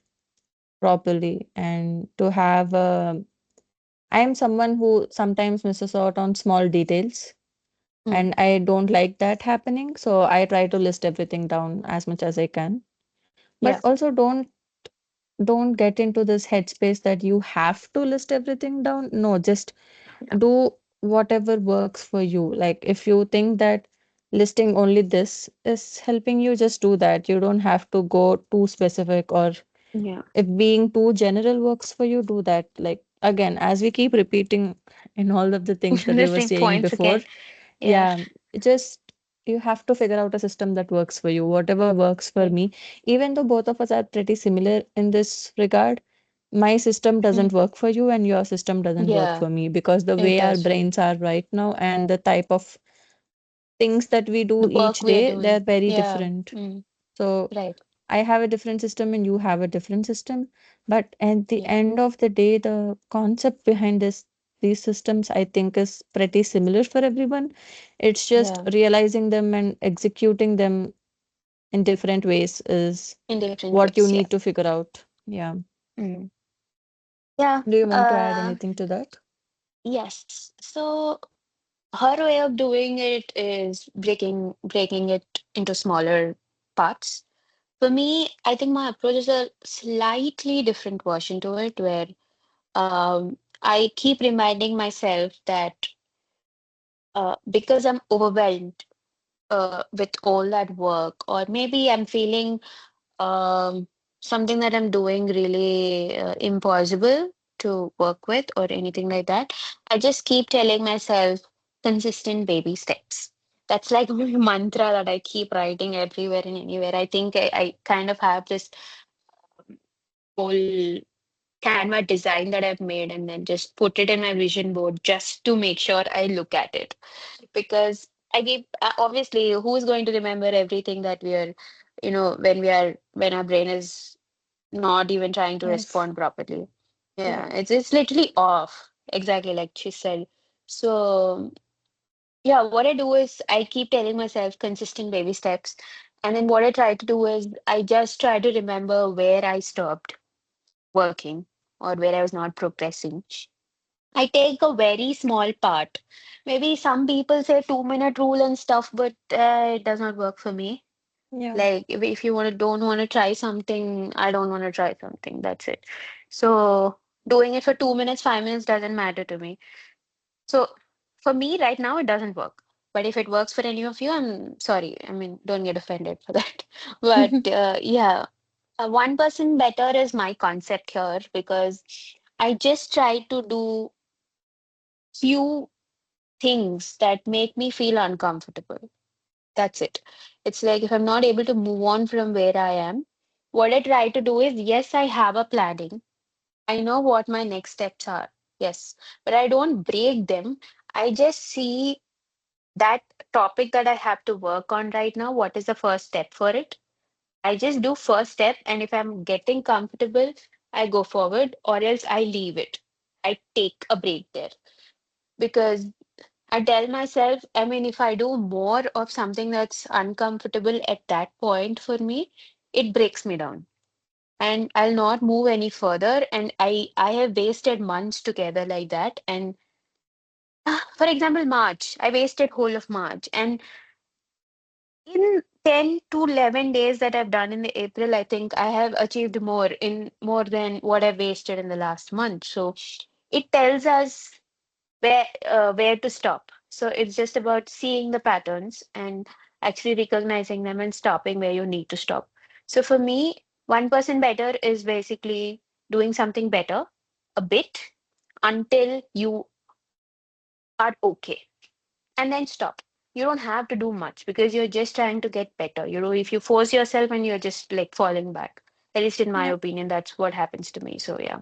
properly and to have a I am someone who sometimes misses out on small details, Mm. and I don't like that happening. So I try to list everything down as much as I can. But Yeah. also don't get into this headspace that you have to list everything down. No, just Yeah. do whatever works for you. Like if you think that listing only this is helping you, just do that. You don't have to go too specific, or Yeah. if being too general works for you, do that. Like again, as we keep repeating in all of the things that we The were same saying points before, again. Yeah. yeah, it just you have to figure out a system that works for you, whatever works for Right. me. Even though both of us are pretty similar in this regard, my system Mm. doesn't work for you and your system doesn't work Yeah. for me, because the It way our does. brains are right now and the type of things that we do The each work we are day, they're doing. very Yeah. different. Mm. So Right. I have a different system and you have a different system. But at the Yeah. end of the day, the concept behind these systems, I think, is pretty similar for everyone. It's just Yeah. realizing them and executing them in different ways is In different what you ways. Yeah. need to figure out. Yeah. Mm. Yeah. Do you want to add Uh, anything to that? yes. So her way of doing it is breaking it into smaller parts. For me, I think my approach is a slightly different version to it, where I keep reminding myself that because I'm overwhelmed with all that work, or maybe I'm feeling um, something that I'm doing really impossible to work with, or anything like that, I just keep telling myself consistent baby steps. That's like my mantra that I keep writing everywhere and anywhere. I think I kind of have this whole Canva design that I've made and then just put it in my vision board just to make sure I look at it. Because I give obviously, who's going to remember everything that we are, when our brain is not even trying to Yes. respond properly. Yeah, Yeah. it's literally off. Exactly like she said. So yeah, what I do is I keep telling myself consistent baby steps. And then what I try to do is I just try to remember where I stopped working or where I was not progressing. I take a very small part. Maybe some people say 2 minute rule and stuff, but it does not work for me. Yeah. Like if you don't want to try something, I don't want to try something. That's it. So doing it for 2 minutes, 5 minutes doesn't matter to me. So for me right now, it doesn't work. But if it works for any of you, I'm sorry. I mean, don't get offended for that. But yeah, 1% better is my concept here because I just try to do few things that make me feel uncomfortable. That's it. It's like if I'm not able to move on from where I am, what I try to do is yes, I have a planning. I know what my next steps are. Yes, but I don't break them. I just see that topic that I have to work on right now. What is the first step for it? I just do first step, and if I'm getting comfortable, I go forward, or else I leave it. I take a break there because I tell myself, I mean, if I do more of something that's uncomfortable at that point for me, it breaks me down and I'll not move any further. And I have wasted months together like that. And for example, March, I wasted whole of March. And in 10 to 11 days that I've done in the April, I think I have achieved more than what I wasted in the last month. So it tells us where to stop. So it's just about seeing the patterns and actually recognizing them and stopping where you need to stop. So for me, 1% better is basically doing something better a bit until you are okay and then stop. You don't have to do much because you're just trying to get better. You know, if you force yourself and you're just like falling back, at least in my Yeah. opinion, that's what happens to me. So yeah.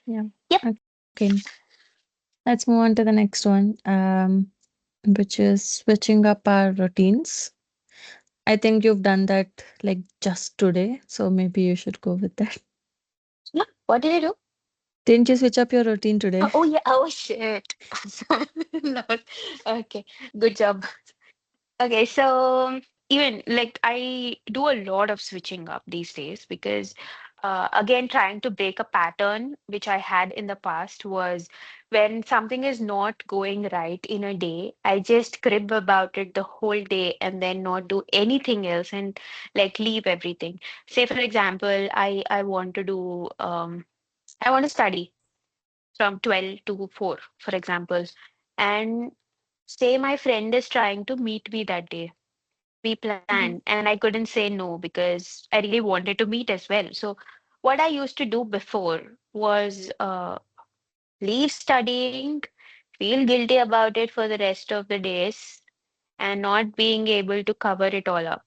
Yeah. Yep. Okay. Let's move on to the next one, which is switching up our routines. I think you've done that like just today, so maybe you should go with that. Yeah. What did I do? Didn't you switch up your routine Oh, today? oh yeah. Oh shit. No. Okay. Good job. Okay, so even like I do a lot of switching up these days because again, trying to break a pattern which I had in the past was when something is not going right in a day, I just crib about it the whole day and then not do anything else and like leave everything. Say, for example, I want to do I want to study from 12 to 4, for example, and say my friend is trying to meet me that day. We planned, Mhm. and I couldn't say no because I really wanted to meet as well. So, what I used to do before was leave studying, feel guilty about it for the rest of the days, and not being able to cover it all up.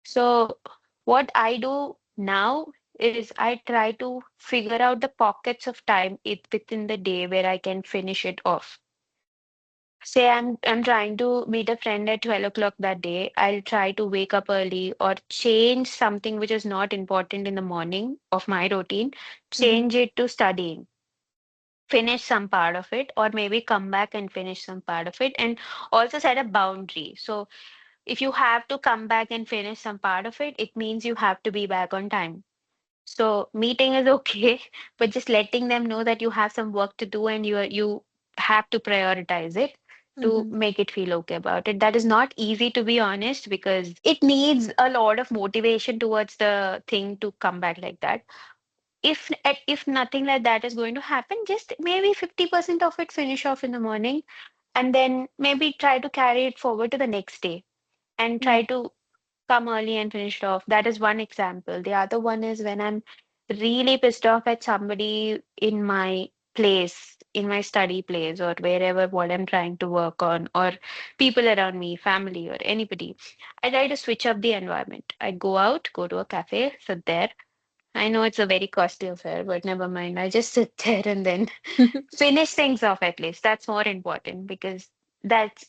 So, what I do now is I try to figure out the pockets of time within the day where I can finish it off. Say I'm trying to meet a friend at 12 o'clock that day. I'll try to wake up early or change something which is not important in the morning of my routine, Mhm. change it to studying, finish some part of it, or maybe come back and finish some part of it, and also set a boundary. So if you have to come back and finish some part of it, it means you have to be back on time. So meeting is okay, but just letting them know that you have some work to do and you have to prioritize it to Mhm. make it feel okay about it. That is not easy, to be honest, because it needs a lot of motivation towards the thing to come back like that. If nothing like that is going to happen, just maybe 50% of it finish off in the morning and then maybe try to carry it forward to the next day and Yeah. try to come early and finish it off. That is one example. The other one is when I'm really pissed off at somebody in my place, in my study place, or wherever what I'm trying to work on, or people around me, family, or anybody. I try to switch up the environment. I go out, go to a cafe, sit there. I know it's a very costly affair, but never mind. I just sit there and then finish things off at least. That's more important because that's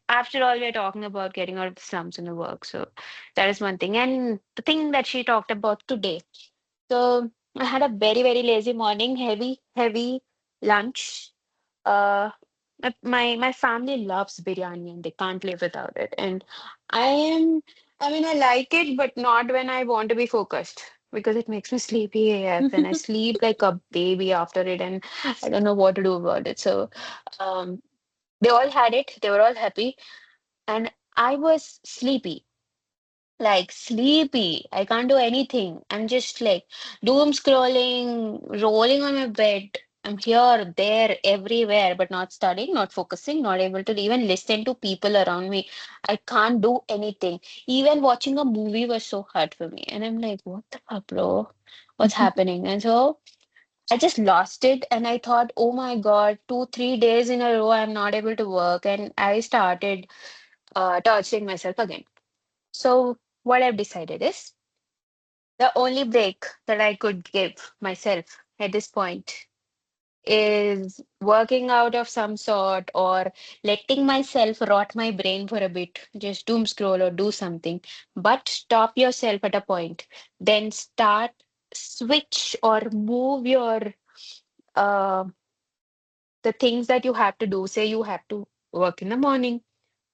after all, we're talking about getting out of the slums in the work. So that is one thing. And the thing that she talked about today. So I had a very, very lazy morning, heavy lunch. Uh, my family loves biryani and they can't live without it. And I am, I mean, I like it, but not when I want to be focused because it makes me sleepy AF and I sleep like a baby after it, and I don't know what to do about it. So, um, they all had it. They were all happy, and I was sleepy, like sleepy. I can't do anything. I'm just like doom scrolling, rolling on my bed. I'm here, there, everywhere, but not studying, not focusing, not able to even listen to people around me. I can't do anything. Even watching a movie was so hard for me. And I'm like, what the fuck, bro? What's happening? And so I just lost it. And I thought, oh my God, 2, 3 days in a row, I'm not able to work. And I started torturing myself again. So what I've decided is the only break that I could give myself at this point is working out of some sort or letting myself rot my brain for a bit, just doom scroll or do something. But stop yourself at a point. Then start, switch or move your uh, the things that you have to do. Say you have to work in the morning,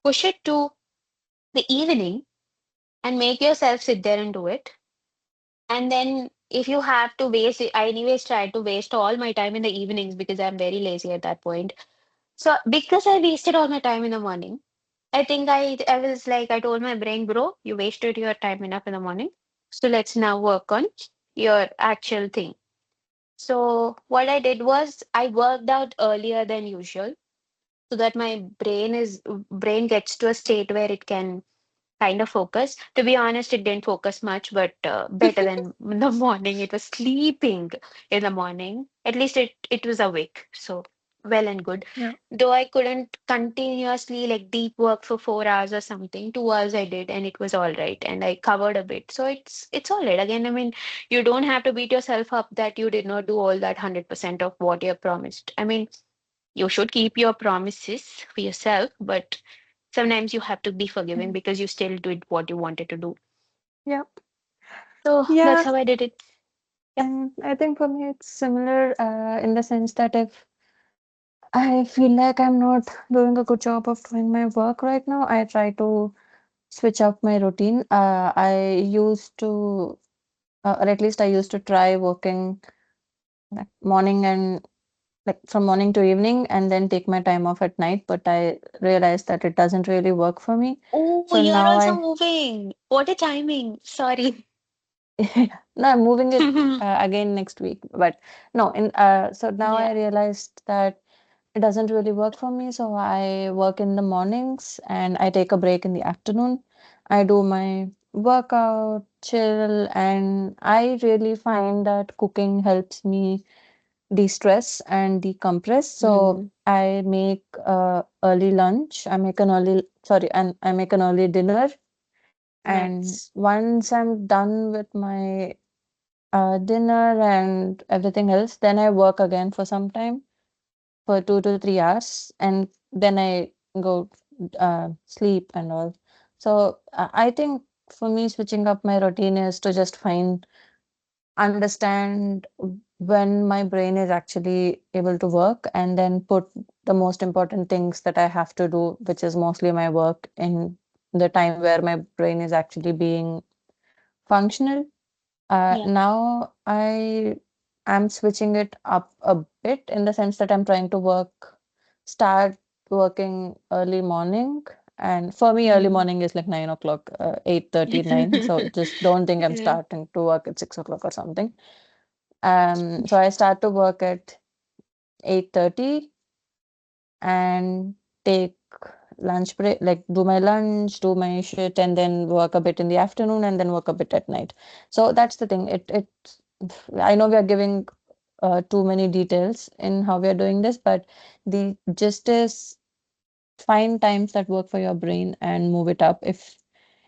push it to the evening and make yourself sit there and do it. And then if you have to waste it, I anyways try to waste all my time in the evenings because I'm very lazy at that point. So because I wasted all my time in the morning, I think I was like I told my brain, bro, you wasted your time enough in the morning. So let's now work on your actual thing. So what I did was I worked out earlier than usual so that my brain gets to a state where it can kind of focus. To be honest, it didn't focus much, but better than in the morning. It was sleeping in the morning. At least it was awake. So well and good. Yeah. Though I couldn't continuously like deep work for 4 hours or something, 2 hours I did, and it was all right. And I covered a bit, so it's all right. Again, I mean, you don't have to beat yourself up that you did not do all that 100% of what you have promised. I mean, you should keep your promises for yourself, but sometimes you have to be forgiving Mhm. because you still did what you wanted to do. Yeah. So that's Yeah. how I did it. Yep. And I think for me it's similar in the sense that if I feel like I'm not doing a good job of doing my work right now, I try to switch up my routine. I used to or at least I used to try working like morning and like from morning to evening and then take my time off at night, but I realized that it doesn't really work for me. Oh, So you're now also I moving. What a timing. Sorry. no, I'm moving it again next week. But no, in so now I Yeah. realized that it doesn't really work for me. So I work in the mornings and I take a break in the afternoon. I do my workout, chill, and I really find that cooking helps me de-stress and decompress. So Mm, I make early lunch. I make an early, sorry, and I make an early dinner. And nice. once I'm done with my dinner and everything else, then I work again for some time for 2 to 3 hours, and then I go sleep and all. So I think for me, switching up my routine is to just understand when my brain is actually able to work and then put the most important things that I have to do, which is mostly my work, in the time where my brain is actually being functional. Yeah. Now I am switching it up a bit in the sense that I'm trying to start working early morning. And for me, early Mm. morning is like 9 o'clock, 8:39. So just don't think I'm Yeah. starting to work at 6 o'clock or something. So I start to work at 8:30 and take lunch break, like do my lunch, do my shit, and then work a bit in the afternoon and then work a bit at night. So that's the thing. I know we are giving too many details in how we are doing this, but the gist is find times that work for your brain and move it up. If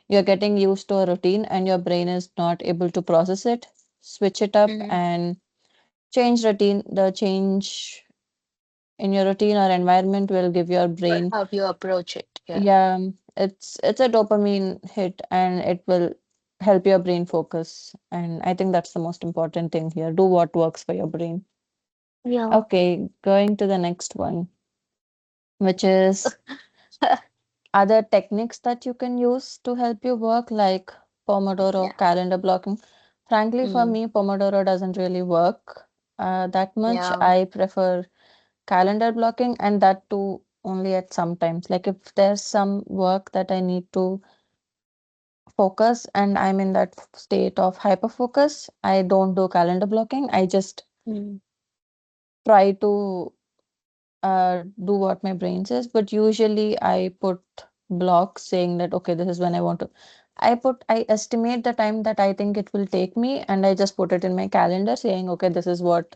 you're getting used to a routine and your brain is not able to process it, switch it up Mm. and change routine. The change in your routine or environment will give your Or brain, how you approach it. Yeah. yeah, it's a dopamine hit and it will help your brain focus. And I think that's the most important thing here. Do what works for your brain. Yeah. Okay, going to the next one, which is other techniques that you can use to help you work, like Pomodoro, Yeah. calendar blocking. Frankly, for Mm. me, Pomodoro doesn't really work that much. Yeah. I prefer calendar blocking, and that too only at some times. Like if there's some work that I need to focus and I'm in that state of hyper focus, I don't do calendar blocking. I just Mm. try to do what my brain says, but usually I put blocks saying that, okay, this is when I want to. I estimate the time that I think it will take me, and I just put it in my calendar saying, okay, this is what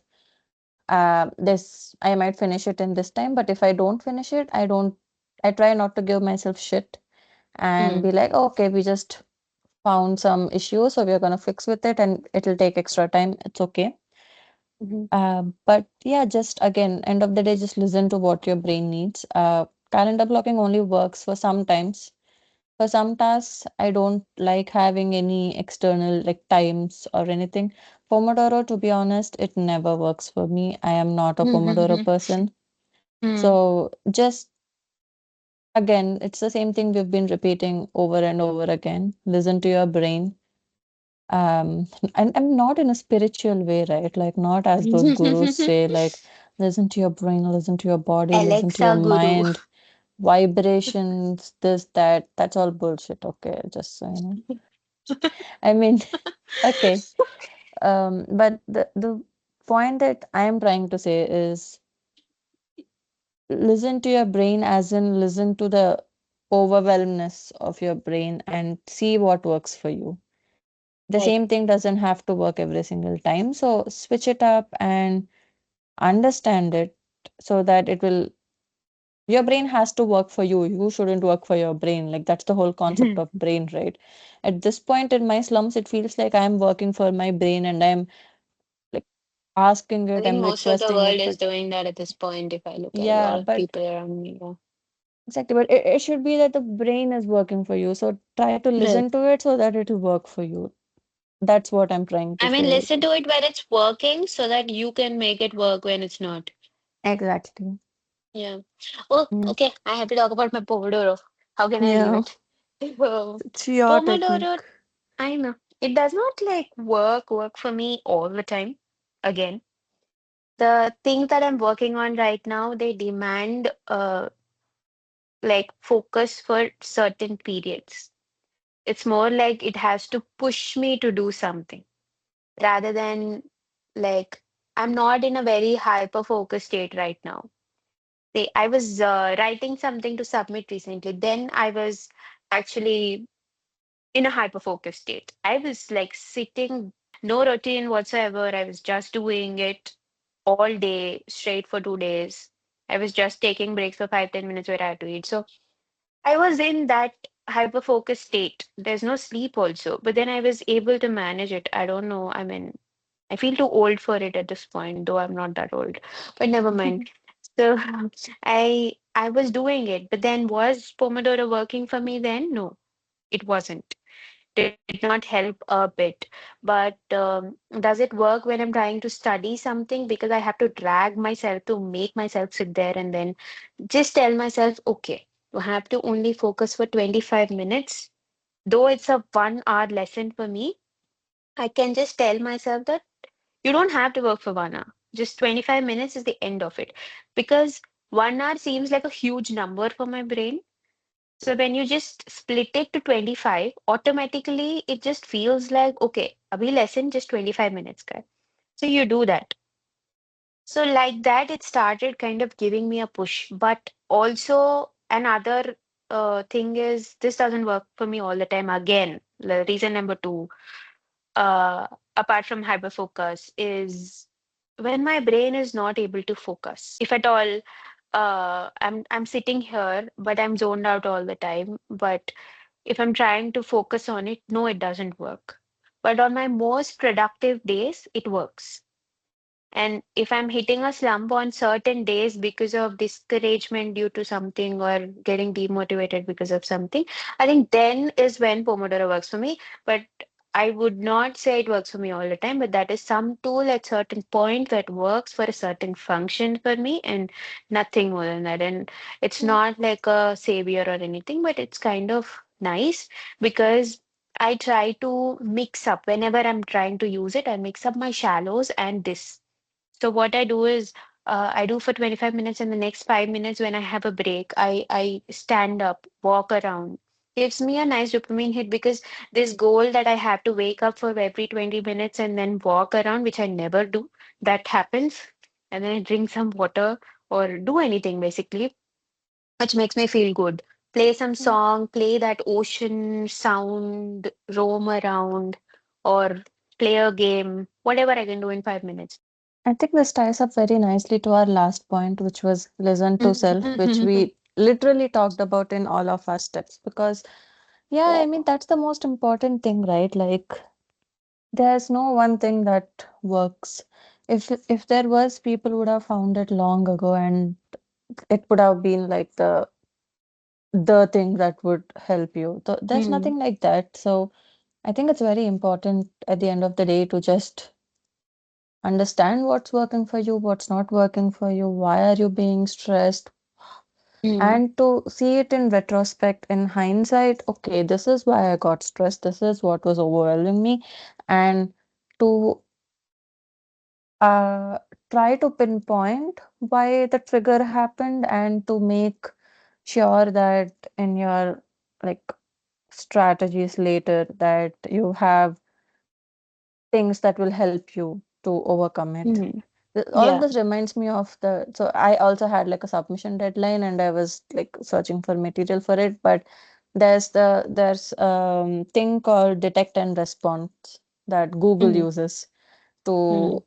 this I might finish it in this time, but if I don't finish it, I try not to give myself shit and Mm. be like, okay, we just found some issue, so we're gonna fix with it, and it'll take extra time. It's okay. Mhm. But yeah, just again, end of the day, just listen to what your brain needs. Calendar blocking only works for sometimes. For some tasks, I don't like having any external like times or anything. Pomodoro, to be honest, it never works for me. I am not a Pomodoro person. Mm. So just again, it's the same thing we've been repeating over and over again. Listen to your brain. And I'm not in a spiritual way, right? Like not as those gurus say, like listen to your brain, listen to your body, listen to your Alexa Guru. mind, vibrations, this, that. That's all bullshit. Okay, just so you know. I mean, okay. But the point that I am trying to say is listen to your brain, as in listen to the overwhelmness of your brain and see what works for you. The Right. same thing doesn't have to work every single time. So switch it up and understand it so that it will, your brain has to work for you. You shouldn't work for your brain. Like that's the whole concept of brain, right? At this point in my slums, it feels like I'm working for my brain and I'm like asking I it, think I'm most of the requesting world it. is But doing that at this point, if I look at a lot yeah, of but people around me. Yeah. exactly, but it should be that the brain is working for you. So try to Right. listen to it so that it'll work for you. That's what I'm trying to I mean, say. listen to it when it's working so that you can make it work when it's not. Exactly. Yeah. Oh, Yeah. okay. I have to talk about my Pomodoro. How can I leave Yeah. it? Oh, It's your Pomodoro, technique. I know. It does not like work for me all the time. Again, the things that I'm working on right now, they demand like focus for certain periods. It's more like it has to push me to do something rather than like I'm not in a very hyper focused state right now. I was writing something to submit recently. Then I was actually in a hyper focused state. I was like sitting, no routine whatsoever. I was just doing it all day, straight for 2 days. I was just taking breaks for 5, 10 minutes where I had to eat. So I was in that hyper focused state. There's no sleep also, but then I was able to manage it. I don't know. I mean, I feel too old for it at this point, though I'm not that old. But never mind. So I was doing it, but then was Pomodoro working for me then? No, it wasn't. Did not help a bit. But does it work when I'm trying to study something? Because I have to drag myself to make myself sit there and then just tell myself, okay, you have to only focus for 25 minutes. Though it's a 1 hour lesson for me, I can just tell myself that you don't have to work for 1 hour. Just 25 minutes is the end of it. Because 1 hour seems like a huge number for my brain. So when you just split it to 25, automatically it just feels like, okay, abhi lesson just 25 minutes ka. So you do that. So like that, it started kind of giving me a push. But also another thing is this doesn't work for me all the time. Again, the reason number two, uh, apart from hyperfocus, is when my brain is not able to focus. If at all, I'm sitting here, but I'm zoned out all the time. But if I'm trying to focus on it, no, it doesn't work. But on my most productive days, it works. And if I'm hitting a slump on certain days because of discouragement due to something or getting demotivated because of something, I think then is when Pomodoro works for me. But I would not say it works for me all the time, but that is some tool at certain point that works for a certain function for me and nothing more than that. And it's Mm. not like a savior or anything, but it's kind of nice because I try to mix up whenever I'm trying to use it, I mix up my shallows and this. So what I do is I do for 25 minutes and the next 5 minutes when I have a break, I stand up, walk around. Gives me a nice dopamine hit because this goal that I have to wake up for every 20 minutes and then walk around, which I never do, that happens. And then I drink some water or do anything basically, which makes me feel good. Play some Mm. song, play that ocean sound, roam around, or play a game, whatever I can do in 5 minutes. I think this ties up very nicely to our last point, which was listen to self, which we literally talked about in all of our steps. Because, yeah, I mean, that's the most important thing, right? Like, there's no one thing that works. If there was, people would have found it long ago, and it would have been like the thing that would help you. There's Mm, nothing like that. So I think it's very important at the end of the day to just understand what's working for you, what's not working for you, why are you being stressed, mm, and to see it in retrospect, in hindsight, okay, this is why I got stressed, this is what was overwhelming me, and to uh, try to pinpoint why the trigger happened and to make sure that in your like strategies later that you have things that will help you to overcome it. mm. All of Yeah. this reminds me of so I also had like a submission deadline and I was like searching for material for it, but there's thing called detect and response that Google Mm, uses to mm,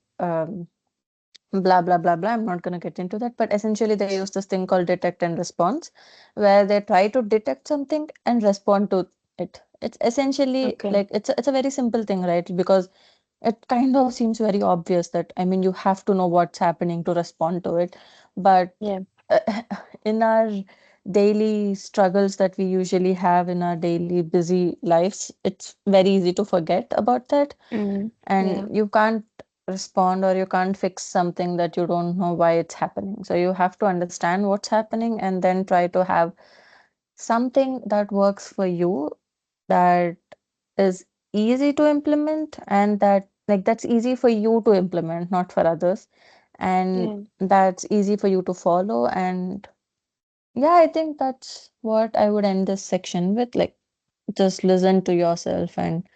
blah blah blah blah. I'm not going to get into that, but essentially they use this thing called detect and response where they try to detect something and respond to it. It's essentially okay. like it's a very simple thing, right? Because it kind of seems very obvious that I mean you have to know what's happening to respond to it, but Yeah. uh, in our daily struggles that we usually have in our daily busy lives, it's very easy to forget about that, Mm, and yeah. you can't respond or you can't fix something that you don't know why it's happening. So you have to understand what's happening and then try to have something that works for you that is easy to implement, and that like that's easy for you to implement, not for others, and Yeah. that's easy for you to follow. And yeah, I think that's what I would end this section with. Like, just listen to yourself and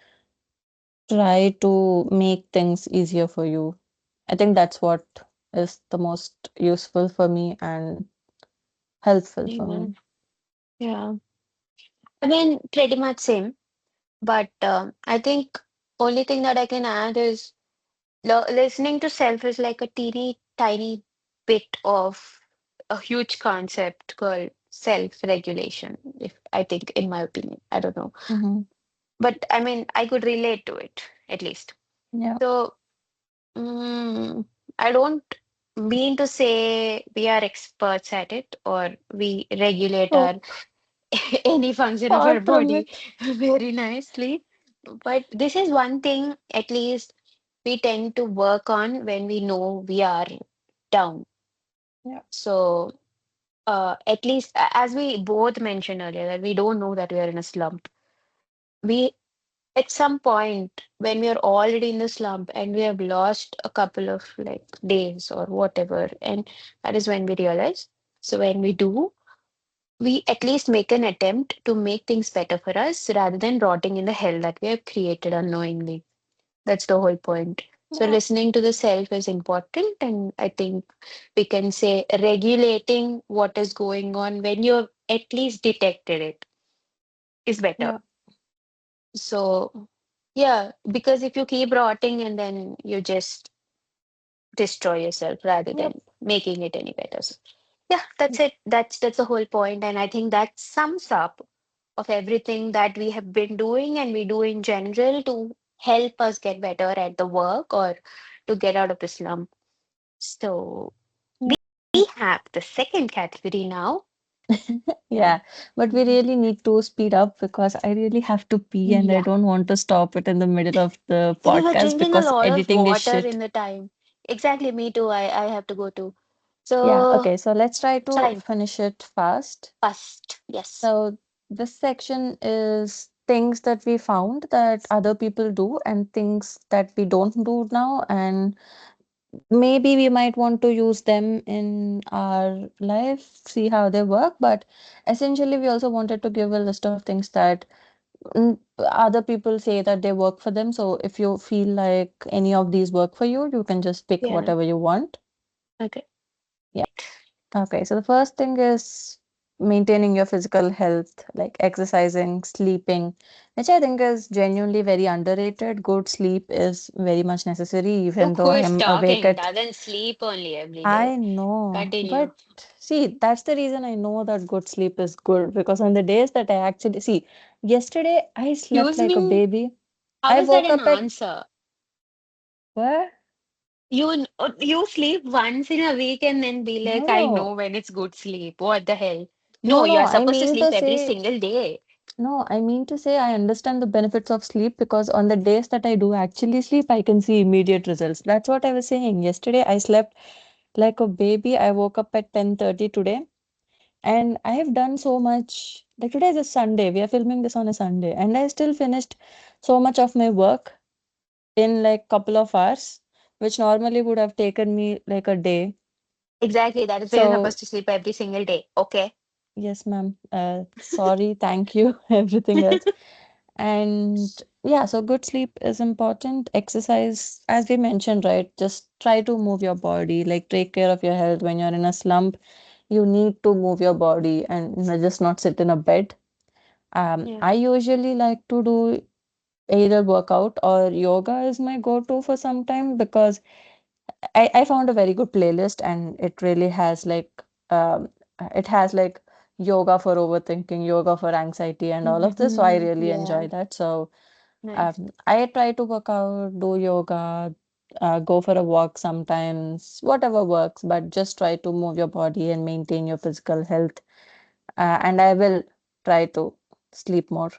try to make things easier for you. I think that's what is the most useful for me and helpful for Yeah. me. Yeah. I mean, pretty much same. But I think only thing that I can add is listening to self is like a teeny tiny bit of a huge concept called self-regulation, if I think, in my opinion. I don't know. Mm-hmm. But I mean, I could relate to it at least. Yeah. So mm, I don't mean to say we are experts at it or we regulate Oh, our any function of far our from body it. very nicely. But this is one thing, at least, we tend to work on when we know we are down. Yeah. So, at least, as we both mentioned earlier, that we don't know that we are in a slump. We, at some point, when we are already in the slump and we have lost a couple of like days or whatever, and that is when we realize. So, when we do, we at least make an attempt to make things better for us rather than rotting in the hell that we have created unknowingly. That's the whole point. So, Yeah. listening to the self is important, and I think we can say regulating what is going on when you have at least detected it is better. Yeah. So, yeah, because if you keep rotting and then you just destroy yourself rather Yep. than making it any better. So, yeah, that's it. That's the whole point, and I think that sums up of everything that we have been doing and we do in general to help us get better at the work or to get out of the slump. So Yeah. we have the second category now. Yeah. Yeah, but we really need to speed up because I really have to pee and I Yeah. don't want to stop it in the middle of the You were podcast drinking a because lot of editing is water shit. in the time. Exactly, me too. I have to go too. Yeah, So okay, so let's try to fine. finish it fast. First. Yes. So this section is things that we found that other people do and things that we don't do now, and maybe we might want to use them in our life, see how they work. But essentially, we also wanted to give a list of things that other people say that they work for them. So if you feel like any of these work for you, you can just pick Yeah. whatever you want. Okay. Yeah. Okay. So the first thing is maintaining your physical health, like exercising, sleeping, which I think is genuinely very underrated. Good sleep is very much necessary, even Look though who I is am awake talking. at. Doesn't sleep only every day. I know, Continue. but see, that's the reason I know that good sleep is good because on the days that I actually see, yesterday I slept Excuse like a me. baby. How I is that woke an up at answer? what? You sleep once in a week and then be like, I know No, when it's good sleep. What the hell? No, no, you no. are I supposed to mean sleep to every say, single day. no, I mean to say, I understand the benefits of sleep because on the days that I do actually sleep, I can see immediate results. That's what I was saying. Yesterday, I slept like a baby. I woke up at 10:30 today, and I have done so much. Like today is a Sunday. We are filming this on a Sunday, and I still finished so much of my work in like couple of hours, which normally would have taken me like a day. Exactly. That is why you're So supposed to sleep every single day. Okay. yes, ma'am. Sorry, thank you, everything else. And yeah, so good sleep is important. Exercise, as we mentioned, right? Just try to move your body, like take care of your health. When you're in a slump, you need to move your body and just not sit in a bed. Yeah. I usually like to do either workout or yoga is my go-to for some time because I found a very good playlist and it really has it has like yoga for overthinking, yoga for anxiety and all of this. So I really Yeah. enjoy that. So Nice. I try to work out, do yoga, go for a walk sometimes, whatever works, but just try to move your body and maintain your physical health. And I will try to sleep more.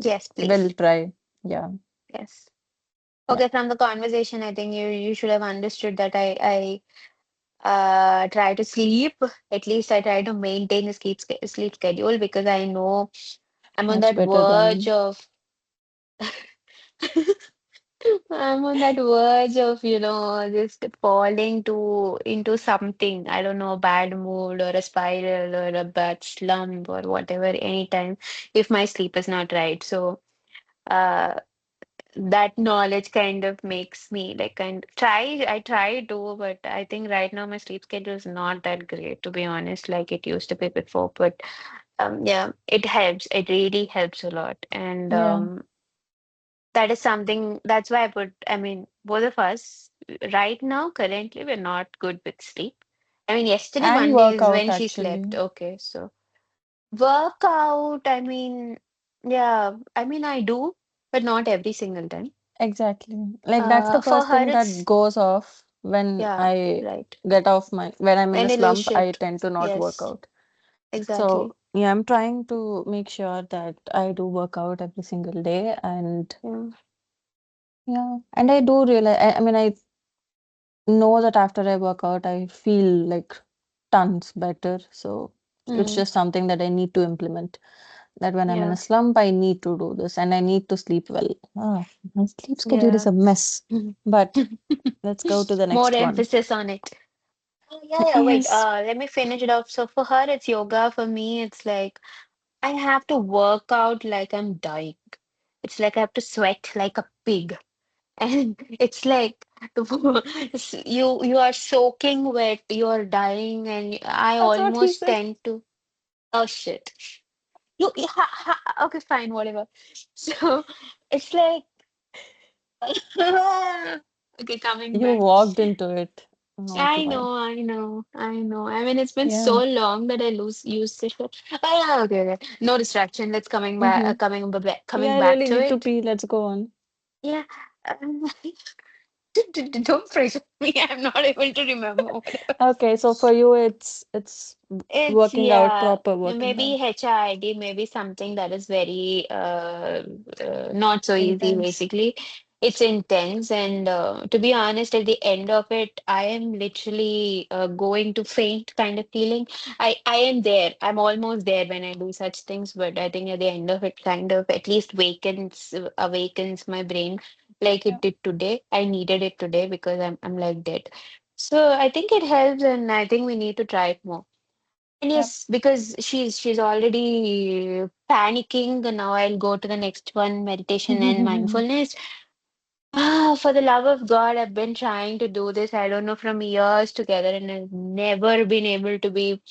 Yes, Will please. try. Yeah. Yes. Yeah. Okay, from the conversation, I think you should have understood that I try to sleep. At least I try to maintain a sleep schedule because I know I'm on Much that better verge than of. I'm on that verge of, just falling to into something. I don't know, a bad mood or a spiral or a bad slump or whatever, anytime if my sleep is not right. So uh that knowledge kind of makes me like I try to, but I think right now my sleep schedule is not that great, to be honest, like it used to be before. But yeah, it helps. It really helps a lot. And Yeah. that is something that's why I mean, both of us right now, currently, we're not good with sleep. I mean, yesterday, And Monday is workout when she slept. actually. Okay, so workout, I mean, yeah, I mean, I do, but not every single time. Exactly. Like that's the For first her, thing that it's, goes off when yeah, I right. when I'm in a When you lose slump, I shit. tend to not work Yes, out. exactly. So yeah, I'm trying to make sure that I do work out every single day and Yeah. yeah, and I do realize I mean I know that after I work out, I feel like tons better. So it's Mm, just something that I need to implement. That when I'm in a yeah. slump, I need to do this and I need to sleep well. Ah, my sleep schedule is Yeah. a mess. But let's go to the More next one. emphasis on it. Oh, yeah, yeah, wait. Yes. Let me finish it off. So for her, it's yoga. For me, it's like I have to work out like I'm dying. It's like I have to sweat like a pig. And it's like you are soaking wet, you are dying, and I That's what he almost said. tend to, oh shit. Okay, fine, whatever. So it's like okay, coming You back. walked into it. Not I why. know, I know, I know. I mean, it's been so Yeah. long that I lose used this. Oh yeah, okay, okay. No distraction. Let's Mm-hmm. Yeah, coming I back really to need to it. pee. Let's go on. Yeah. Um, don't pressure me. I'm not able to remember whatever. Okay, so for you, it's It's working out, yeah, proper working maybe out. HID, maybe something that is very not so easy Intense. basically. It's intense, and to be honest, at the end of it, I am literally going to faint kind of feeling. I am there. I'm almost there when I do such things, but I think at the end of it kind of at least awakens my brain like Yeah. it did today. I needed it today because I'm like dead. So I think it helps, and I think we need to try it more. And Yep. yes, because she's already panicking, and now I'll go to the next one, meditation and mindfulness. Ah, for the love of God, I've been trying to do this, I don't know, from years together, and I've never been able to be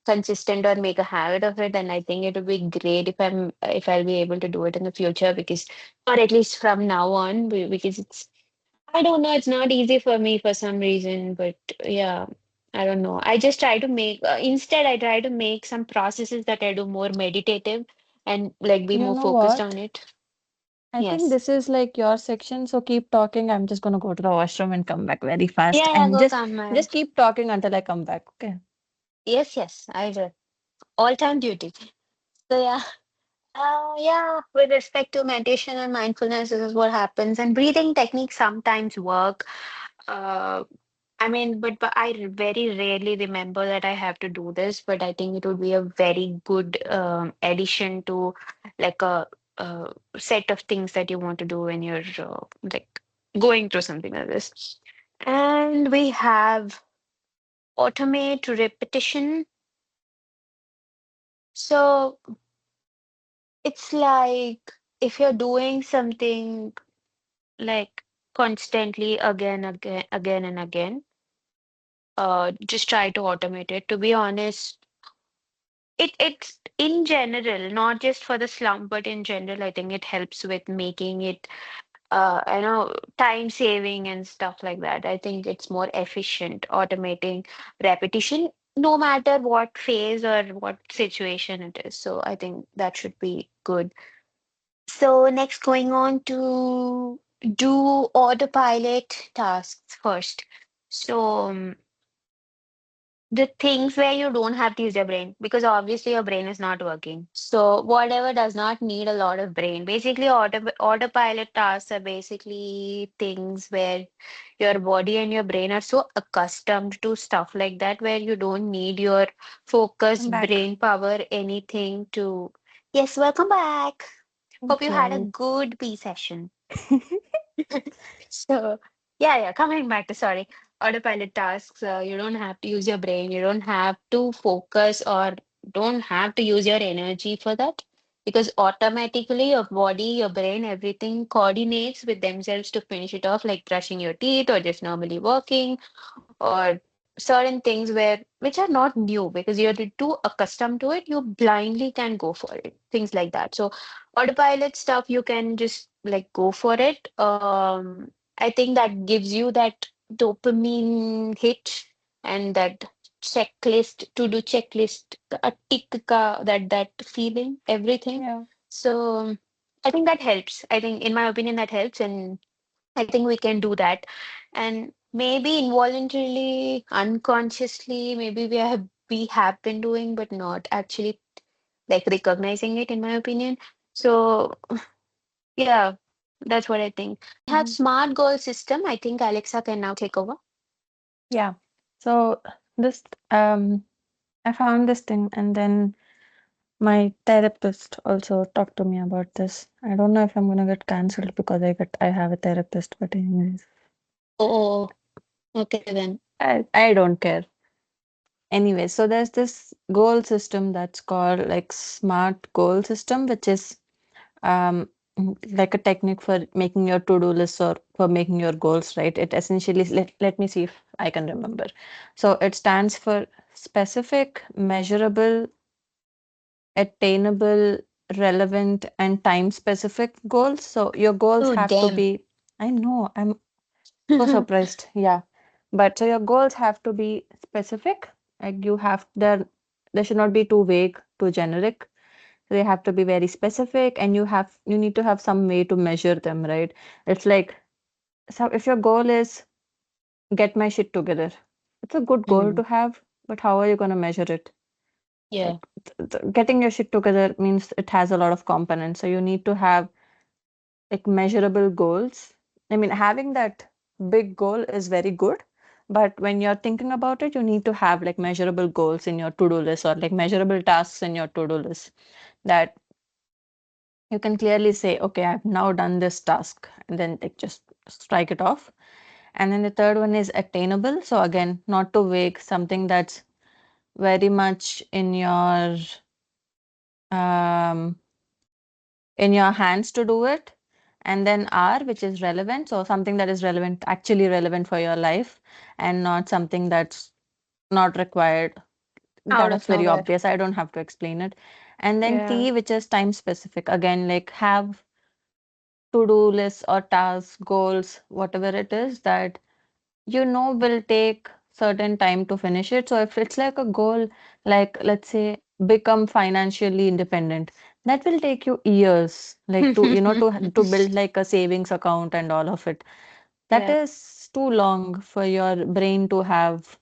consistent or make a habit of it. And I think it would be great if I'll be able to do it in the future, because or at least from now on, because it's I don't know. It's not easy for me for some reason, but yeah, I don't know. I just try to make, instead, I try to make some processes that I do more meditative and like be You more know focused on what? it. I think Yes. this is like your section, so keep talking. I'm just gonna go to the washroom and come back very fast. Yeah, yeah, And go come, just keep talking until I come back, okay? yes, yes, I will. All time duty. So yeah. Yeah, with respect to meditation and mindfulness, this is what happens. And breathing techniques sometimes work. Uh, I mean, but very rarely remember that I have to do this. But I think it would be a very good addition to like a set of things that you want to do when you're like going through something like this. And we have automate repetition. So it's like if you're doing something like constantly again and again, just try to automate it. To be honest, it's in general, not just for the slump, but in general, I think it helps with making it, time saving and stuff like that. I think it's more efficient automating repetition, no matter what phase or what situation it is. So I think that should be good. So next, going on to do autopilot tasks first. So the things where you don't have to use your brain, because obviously your brain is not working. So whatever does not need a lot of brain, basically autopilot tasks are basically things where your body and your brain are so accustomed to stuff like that, where you don't need your I'm focus, back. brain power, anything to. Yes, welcome back. Hope you had a Okay. good pee session. So, yeah, coming back to sorry, autopilot tasks, you don't have to use your brain, you don't have to focus or don't have to use your energy for that because automatically your body, your brain, everything coordinates with themselves to finish it off, like brushing your teeth or just normally walking or certain things where which are not new because you're too accustomed to it, you blindly can go for it. Things like that. So autopilot stuff, you can just like go for it. I think that gives you that dopamine hit and that checklist to do checklist, a tick ka, that feeling, everything. Yeah. So I think that helps. I think, in my opinion, that helps, and I think we can do that. And maybe involuntarily, unconsciously, maybe we have been doing, but not actually like recognizing it, in my opinion. So yeah, that's what I think. We have Mhm. smart goal system. I think Alexa can now take over. Yeah. So this I found this thing and then my therapist also talked to me about this. I don't know if I'm gonna get cancelled because I have a therapist, but anyways, Oh, okay then. I don't care. Anyway, so there's this goal system that's called like SMART goal system, which is um like a technique for making your to-do list or for making your goals, right? It essentially let me see if I can remember. So it stands for specific, measurable, attainable, relevant, and time specific goals. So your goals Oh, have to damn. be, I know, I'm so surprised. Yeah. But so your goals have to be specific. Like you have there should not be too vague, too generic. They have to be very specific and you need to have some way to measure them, right? It's like so if your goal is get my shit together, it's a good goal Mm, to have, but how are you going to measure it? yeah. Like getting your shit together means it has a lot of components. So you need to have like measurable goals. I mean, having that big goal is very good, but when you're thinking about it, you need to have like measurable goals in your to-do list or like measurable tasks in your to-do list that you can clearly say, okay, I've now done this task, and then like just strike it off. And then the third one is attainable. So again, not too vague, something that's very much um in your hands to do it. And then R, which is relevant. So something that is relevant, actually relevant for your life, and not something that's not required. Out That's of very nowhere. obvious. I don't have to explain it. And then Yeah. T, which is time specific. Again, like have to-do lists or tasks, goals, whatever it is that you know will take certain time to finish it. So if it's like a goal, like let's say become financially independent, that will take you years, like to to build like a savings account and all of it. That Yeah. is too long for your brain to have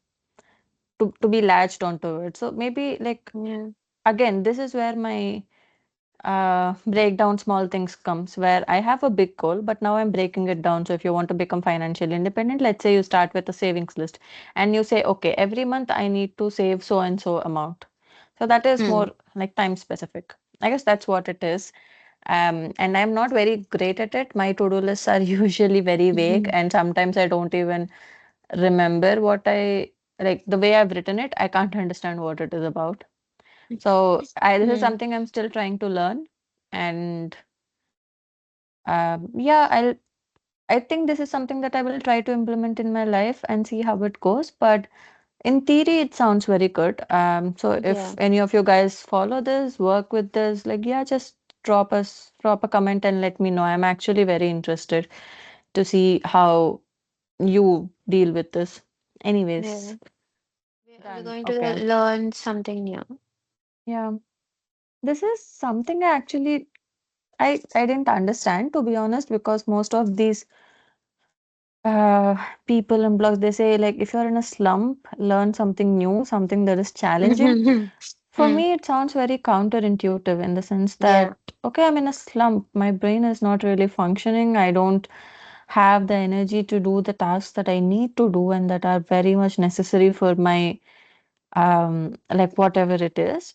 to be latched onto it. So maybe like Yeah. again, this is where my break down small things comes where I have a big goal, but now I'm breaking it down. So if you want to become financially independent, let's say you start with a savings list and you say, okay, every month I need to save so and so amount. So that is Mm. more like time specific. I guess that's what it is. And I'm not very great at it. My to-do lists are usually very vague, and sometimes I don't even remember what I like the way I've written it. I can't understand what it is about. So I this is Mm. something I'm still trying to learn, and yeah, I think this is something that I will try to implement in my life and see how it goes. But in theory, it sounds very good. So if Yeah. any of you guys follow this, work with this, like yeah, just drop a comment and let me know. I'm actually very interested to see how you deal with this. Yeah. Anyways, We're done. going to Okay. learn something new. Yeah, this is something I actually I didn't understand to be honest because most of these uh, people and blogs they say like if you're in a slump, learn something new, something that is challenging. For Mm. me, it sounds very counterintuitive in the sense that Yeah. okay, I'm in a slump, my brain is not really functioning, I don't have the energy to do the tasks that I need to do and that are very much necessary for my like whatever it is.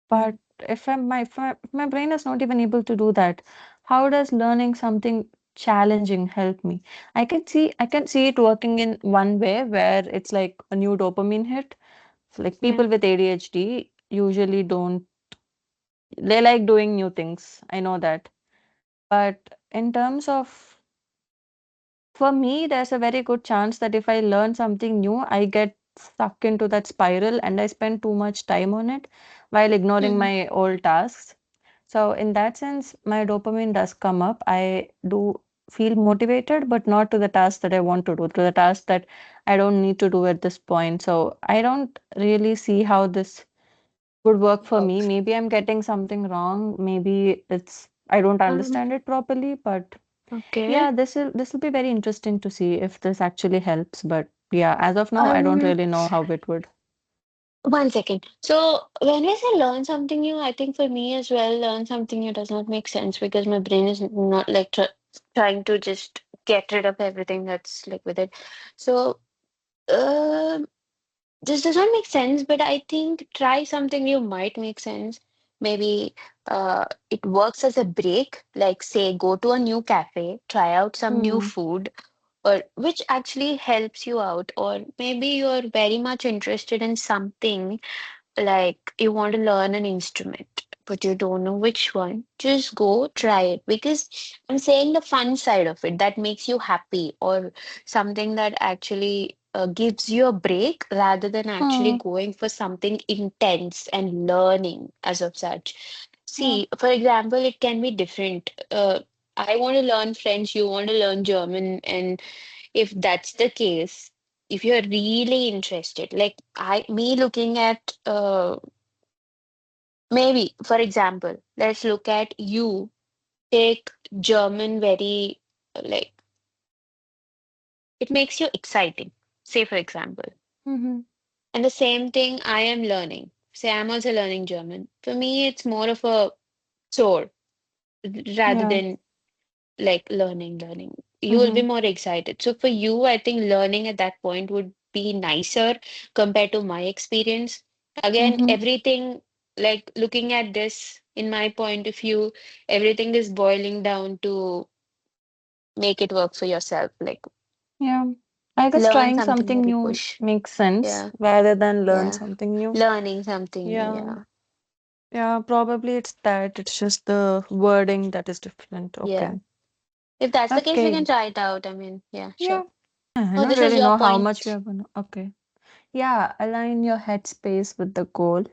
But Mm. if my brain is not even able to do that, how does learning something challenging help me? I can see it working in one way where it's like a new dopamine hit. So like Yeah. people with ADHD usually don't, they like doing new things. I know that. But in terms of, for me, there's a very good chance that if I learn something new, I get stuck into that spiral and I spend too much time on it while ignoring Mm. my old tasks. So, in that sense, my dopamine does come up. I do feel motivated, but not to the task that I want to do, to the task that I don't need to do at this point. So, I don't really see how this would work for me. Works. Maybe I'm getting something wrong. Maybe I don't Um, understand it properly, but okay. yeah, this will be very interesting to see if this actually helps. But yeah, as of now, I don't Um, really know how it would. One second. So when we say learn something new, I think for me as well, learn something new does not make sense because my brain is not like trying to just get rid of everything that's like with it. So um this does not make sense, but I think try something new might make sense. Maybe it works as a break, like say go to a new cafe, try out some new Hmm. food, or which actually helps you out, or maybe you're very much interested in something like you want to learn an instrument, but you don't know which one, just go try it. Because I'm saying the fun side of it that makes you happy, or something that actually gives you a break rather than actually Hmm. going for something intense and learning as of such. Yeah. See, for example, it can be different. I want to learn French, you want to learn German, and if that's the case, if you're really interested, like me looking at maybe, for example, let's look at you take German very like it makes you exciting, say for example. Mm-hmm. And the same thing I am learning. Say I'm also learning German. For me, it's more of a chore rather Yeah. than like learning. You will be Mm-hmm. more excited. So for you, I think learning at that point would be nicer compared to my experience. Again, Mm-hmm. everything like looking at this in my point of view, everything is boiling down to make it work for yourself. Like Yeah. I guess learn trying something something little new push. makes sense Yeah, rather than learn yeah. something new. Learning something new. Yeah. Yeah, Yeah, probably it's that. It's just the wording that is different. yeah. Okay. If that's the case, we can Okay. try it out. I mean, yeah, Yeah. sure. I Oh, don't this is really your know how point. much we are gonna. Okay. Yeah, align your headspace with the goal.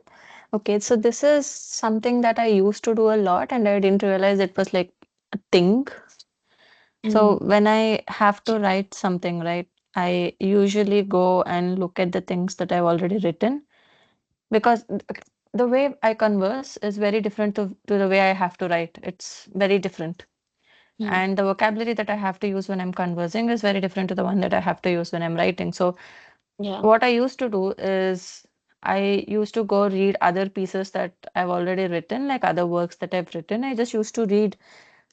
Okay, so this is something that I used to do a lot and I didn't realize it was like a thing. So Mm, when I have to write something, right, I usually go and look at the things that I've already written because the way I converse is very different to the way I have to write. It's very different. mm, And the vocabulary that I have to use when I'm conversing is very different to the one that I have to use when I'm writing. So yeah. what I used to do is I used to go read other pieces that I've already written, like other works that I've written. I just used to read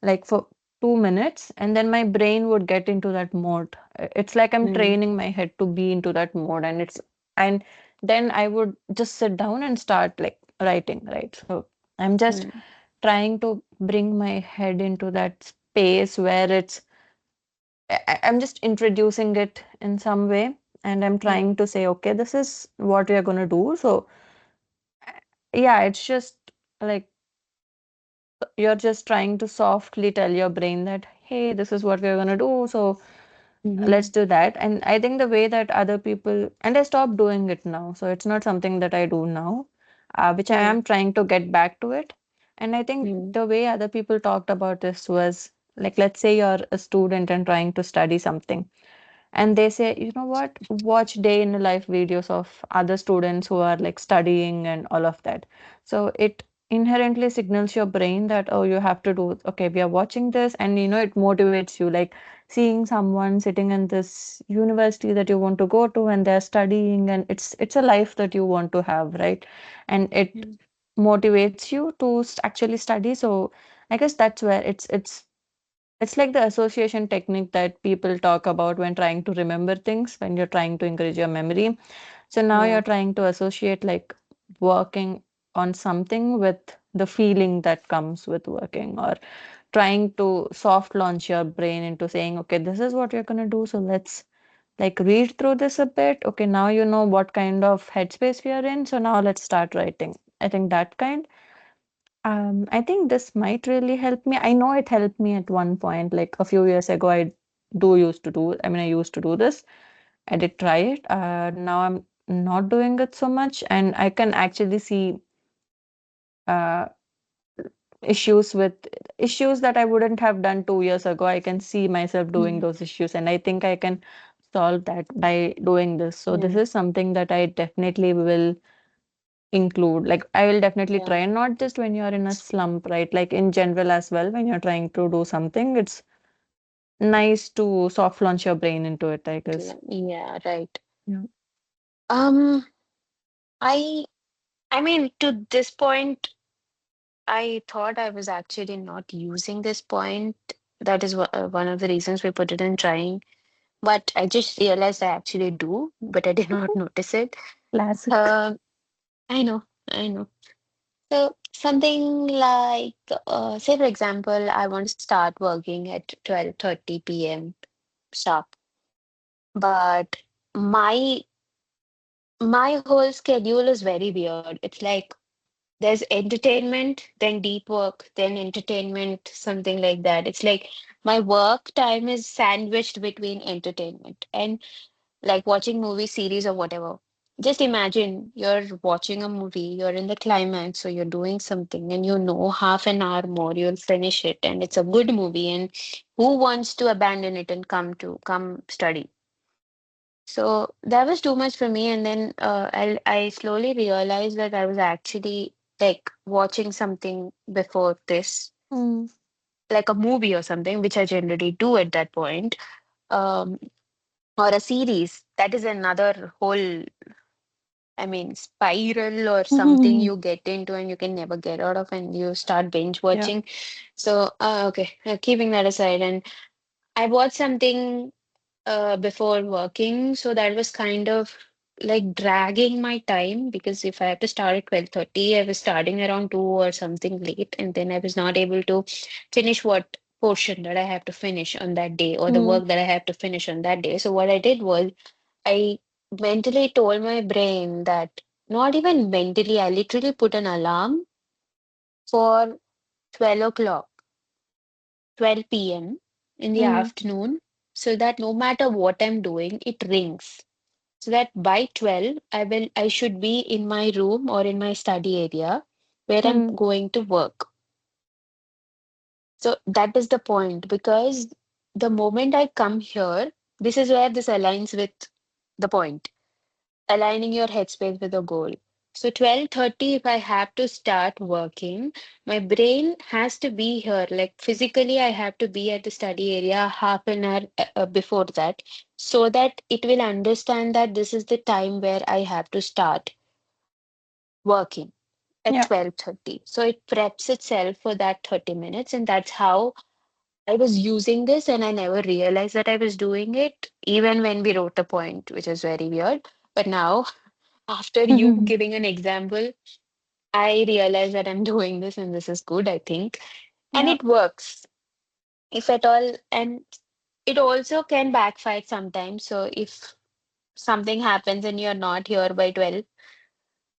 like for 2 minutes, and then my brain would get into that mode. It's like I'm Mm, training my head to be into that mode, and then I would just sit down and start like writing, right? So I'm just mm, trying to bring my head into that space where I'm just introducing it in some way, and I'm mm, trying to say, okay, this is what we are going to do. So, yeah, it's just like you're just trying to softly tell your brain that, hey, this is what we're going to do. So, let's mhm, do that. And I think the way that other people, and I stopped doing it now. So, it's not something that I do now, which I mm, am trying to get back to it. And I think mm, the way other people talked about this was like, let's say you're a student and trying to study something, and they say, you know what, watch day in the life videos of other students who are like studying and all of that. So it inherently signals your brain that, oh, you have to do, okay, we are watching this, and it motivates you, like seeing someone sitting in this university that you want to go to and they're studying, and it's a life that you want to have, right? And it mm, motivates you to actually study. So I guess that's where it's like the association technique that people talk about when trying to remember things, when you're trying to encourage your memory. So now yeah. you're trying to associate like working on something with the feeling that comes with working, or trying to soft launch your brain into saying, okay, this is what you're going to do. So let's like read through this a bit. Okay, now you know what kind of headspace we are in. So now let's start writing. I think that kind. I think this might really help me. I know it helped me at one point, like a few years ago. I used to do this. I did try it. Now I'm not doing it so much, and I can actually see uh, issues that I wouldn't have done 2 years ago. I can see myself doing Mm, those issues, and I think I can solve that by doing this. So this mm, is something that I definitely will include. Like I will definitely yeah, try, and not just when you're in a slump, right? Like in general as well, when you're trying to do something, it's nice to soft launch your brain into it, I guess. yeah, right. Yeah. Um, I I mean, to this point, I thought I was actually not using this point. That is one of the reasons we put it in trying. But I just realized I actually do, but I did not notice it. Classic. Um, I know, I know. So something like, say for example, I want to start working at 12:30 p.m. sharp, but my my whole schedule is very weird. It's like there's entertainment, then deep work, then entertainment, something like that. It's like my work time is sandwiched between entertainment and like watching movie series or whatever. Just imagine you're watching a movie, you're in the climax, so you're doing something, and you know half an hour more, you'll finish it, and it's a good movie. And who wants to abandon it and come study? So that was too much for me. And then I slowly realized that I was actually like watching something before this, Mm. like a movie or something, which I generally do at that point. Um, or a series. That is another whole, I mean, spiral or something you get into and you can never get out of, and you start binge Yeah. watching. So, okay, keeping that aside, and I watched something before working, so that was kind of like dragging my time because if I have to start at 12:30, I was starting around 2 or something late, and then I was not able to finish what portion that I have to finish on that day or the Mm. work that I have to finish on that day. So what I did was I mentally told my brain that not even mentally, I literally put an alarm for 12 o'clock, 12 p.m. in the Mm. afternoon, so that no matter what I'm doing, it rings. So that by 12, I should be in my room or in my study area where I'm Mm. going to work. So that is the point because the moment I come here, this is where this aligns with the point. Aligning your headspace with a goal. So 12:30, if I have to start working, my brain has to be here. Like physically, I have to be at the study area half an hour before that, so that it will understand that this is the time where I have to start working at Yeah. 12:30. So it preps itself for that 30 minutes, and that's how I was using this, and I never realized that I was doing it, even when we wrote a point, which is very weird. But now after you giving an example, I realize that I'm doing this and this is good, I think. And Yeah. it works, if at all. And it also can backfire sometimes. So if something happens and you're not here by 12,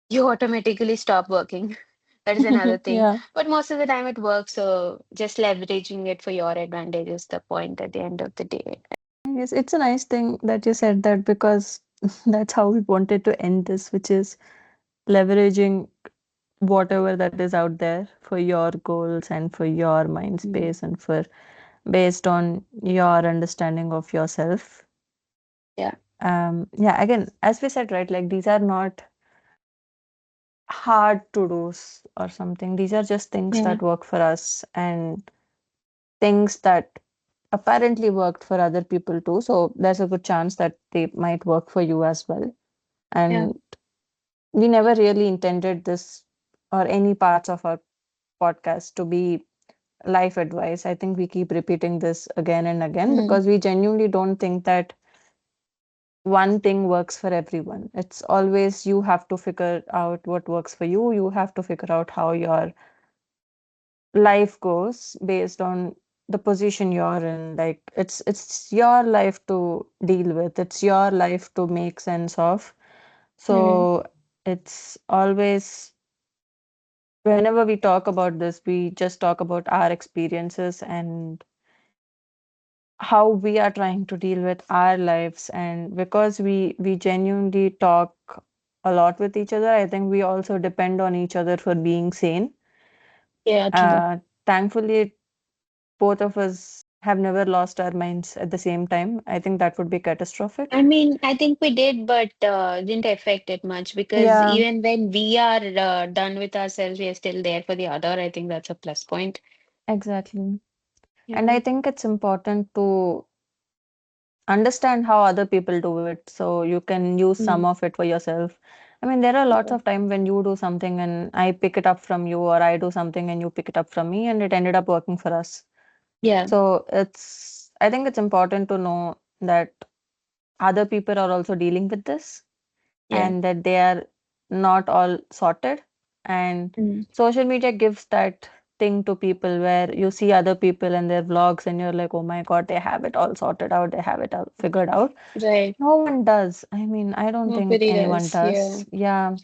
you automatically stop working. That is another thing. Yeah. But most of the time it works. So just leveraging it for your advantage is the point at the end of the day. Yes, it's a nice thing that you said that, because that's how we wanted to end this, which is leveraging whatever that is out there for your goals and for your mind Mm, space and for based on your understanding of yourself. yeah. Yeah, again, as we said, right, like these are not hard to do's or something. These are just things Yeah. that work for us and things that apparently worked for other people too. So there's a good chance that they might work for you as well. Yeah. And we never really intended this or any parts of our podcast to be life advice. I think we keep repeating this again and again Mm, because we genuinely don't think that one thing works for everyone. It's always you have to figure out what works for you. You have to figure out how your life goes based on the position you're in. Like it's your life to deal with. It's your life to make sense of. Mm. So it's always whenever we talk about this, we just talk about our experiences and how we are trying to deal with our lives. And because we genuinely talk a lot with each other, I think we also depend on each other for being sane. Yeah, true. uh Thankfully both of us have never lost our minds at the same time. I think that would be catastrophic. I mean, I think we did, but didn't affect it much because Yeah, even when we are done with ourselves, we are still there for the other. I think that's a plus point. exactly. And I Yeah. think it's important to understand how other people do it so you can use some Mm. of it for yourself. I mean, there are lots Yeah. of time when you do something and I pick it up from you, or I do something and you pick it up from me, and it ended up working for us. Yeah. So I think it's important to know that other people are also dealing with this Yeah. and that they are not all sorted. And Mm. social media gives that thing to people where you see other people and their vlogs and you're like, oh my God, they have it all sorted out, they have it all figured out. Right. No one does. I mean, I don't think Nobody anyone does. Yeah. does. Yeah.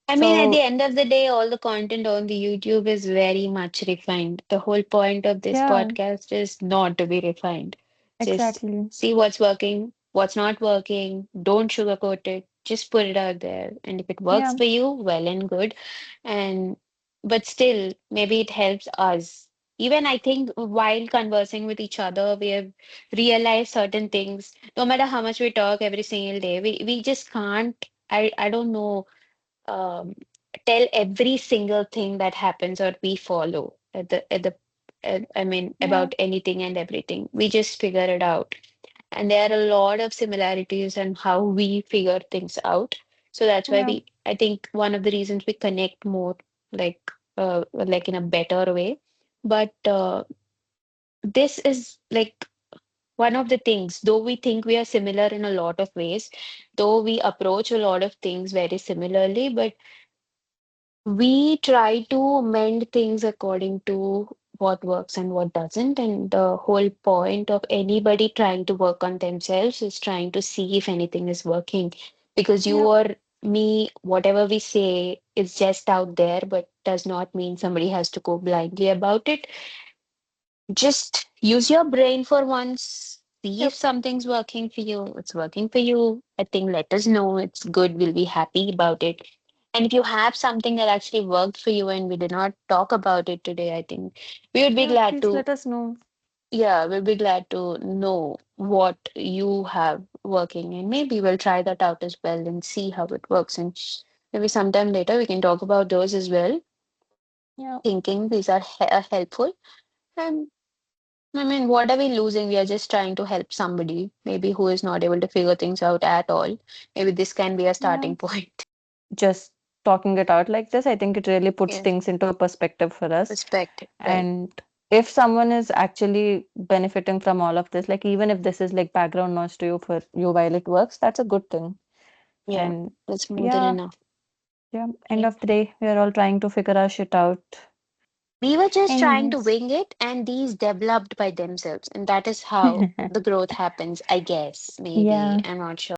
I mean, at the So, end of the day, all the content on the YouTube is very much refined. The whole point of this yeah, podcast is not to be refined. Just exactly. see what's working, what's not working. Don't sugarcoat it. Just put it out there. And if it works Yeah, for you, well and good. And but still, maybe it helps us. Even I think while conversing with each other, we have realized certain things. No matter how much we talk every single day, we just can't. I don't know um, tell every single thing that happens or we follow I mean yeah, about anything and everything. We just figure it out. And there are a lot of similarities in how we figure things out. So that's why yeah, I think one of the reasons we connect more like in a better way. But this is like one of the things, though we think we are similar in a lot of ways, though we approach a lot of things very similarly, but we try to mend things according to what works and what doesn't. And the whole point of anybody trying to work on themselves is trying to see if anything is working. Because you yeah, or me, whatever we say is just out there, but does not mean somebody has to go blindly about it. Just use your brain for once. See if yep, something's working for you. It's working for you. I think let us know it's good. We'll be happy about it. And if you have something that actually worked for you and we did not talk about it today, I think we would be yeah. glad Please to, let us know. yeah, we'll be glad to know what you have working. And maybe we'll try that out as well and see how it works. And maybe sometime later we can talk about those as well, Yeah, thinking these are helpful. And I mean, what are we losing? We are just trying to help somebody, maybe who is not able to figure things out at all. Maybe this can be a yeah. starting point. Just talking it out like this, I think it really puts Yes, things into a perspective for us. perspective, right? And if someone is actually benefiting from all of this, like even if this is like background noise to you for you while it works, that's a good thing. Yeah, And that's more than yeah, enough. yeah, end Right. of the day, we are all trying to figure our shit out. We were just trying to Anyways, wing it, and these developed by themselves, and that is how the growth happens, I guess. Maybe, yeah. I'm not sure.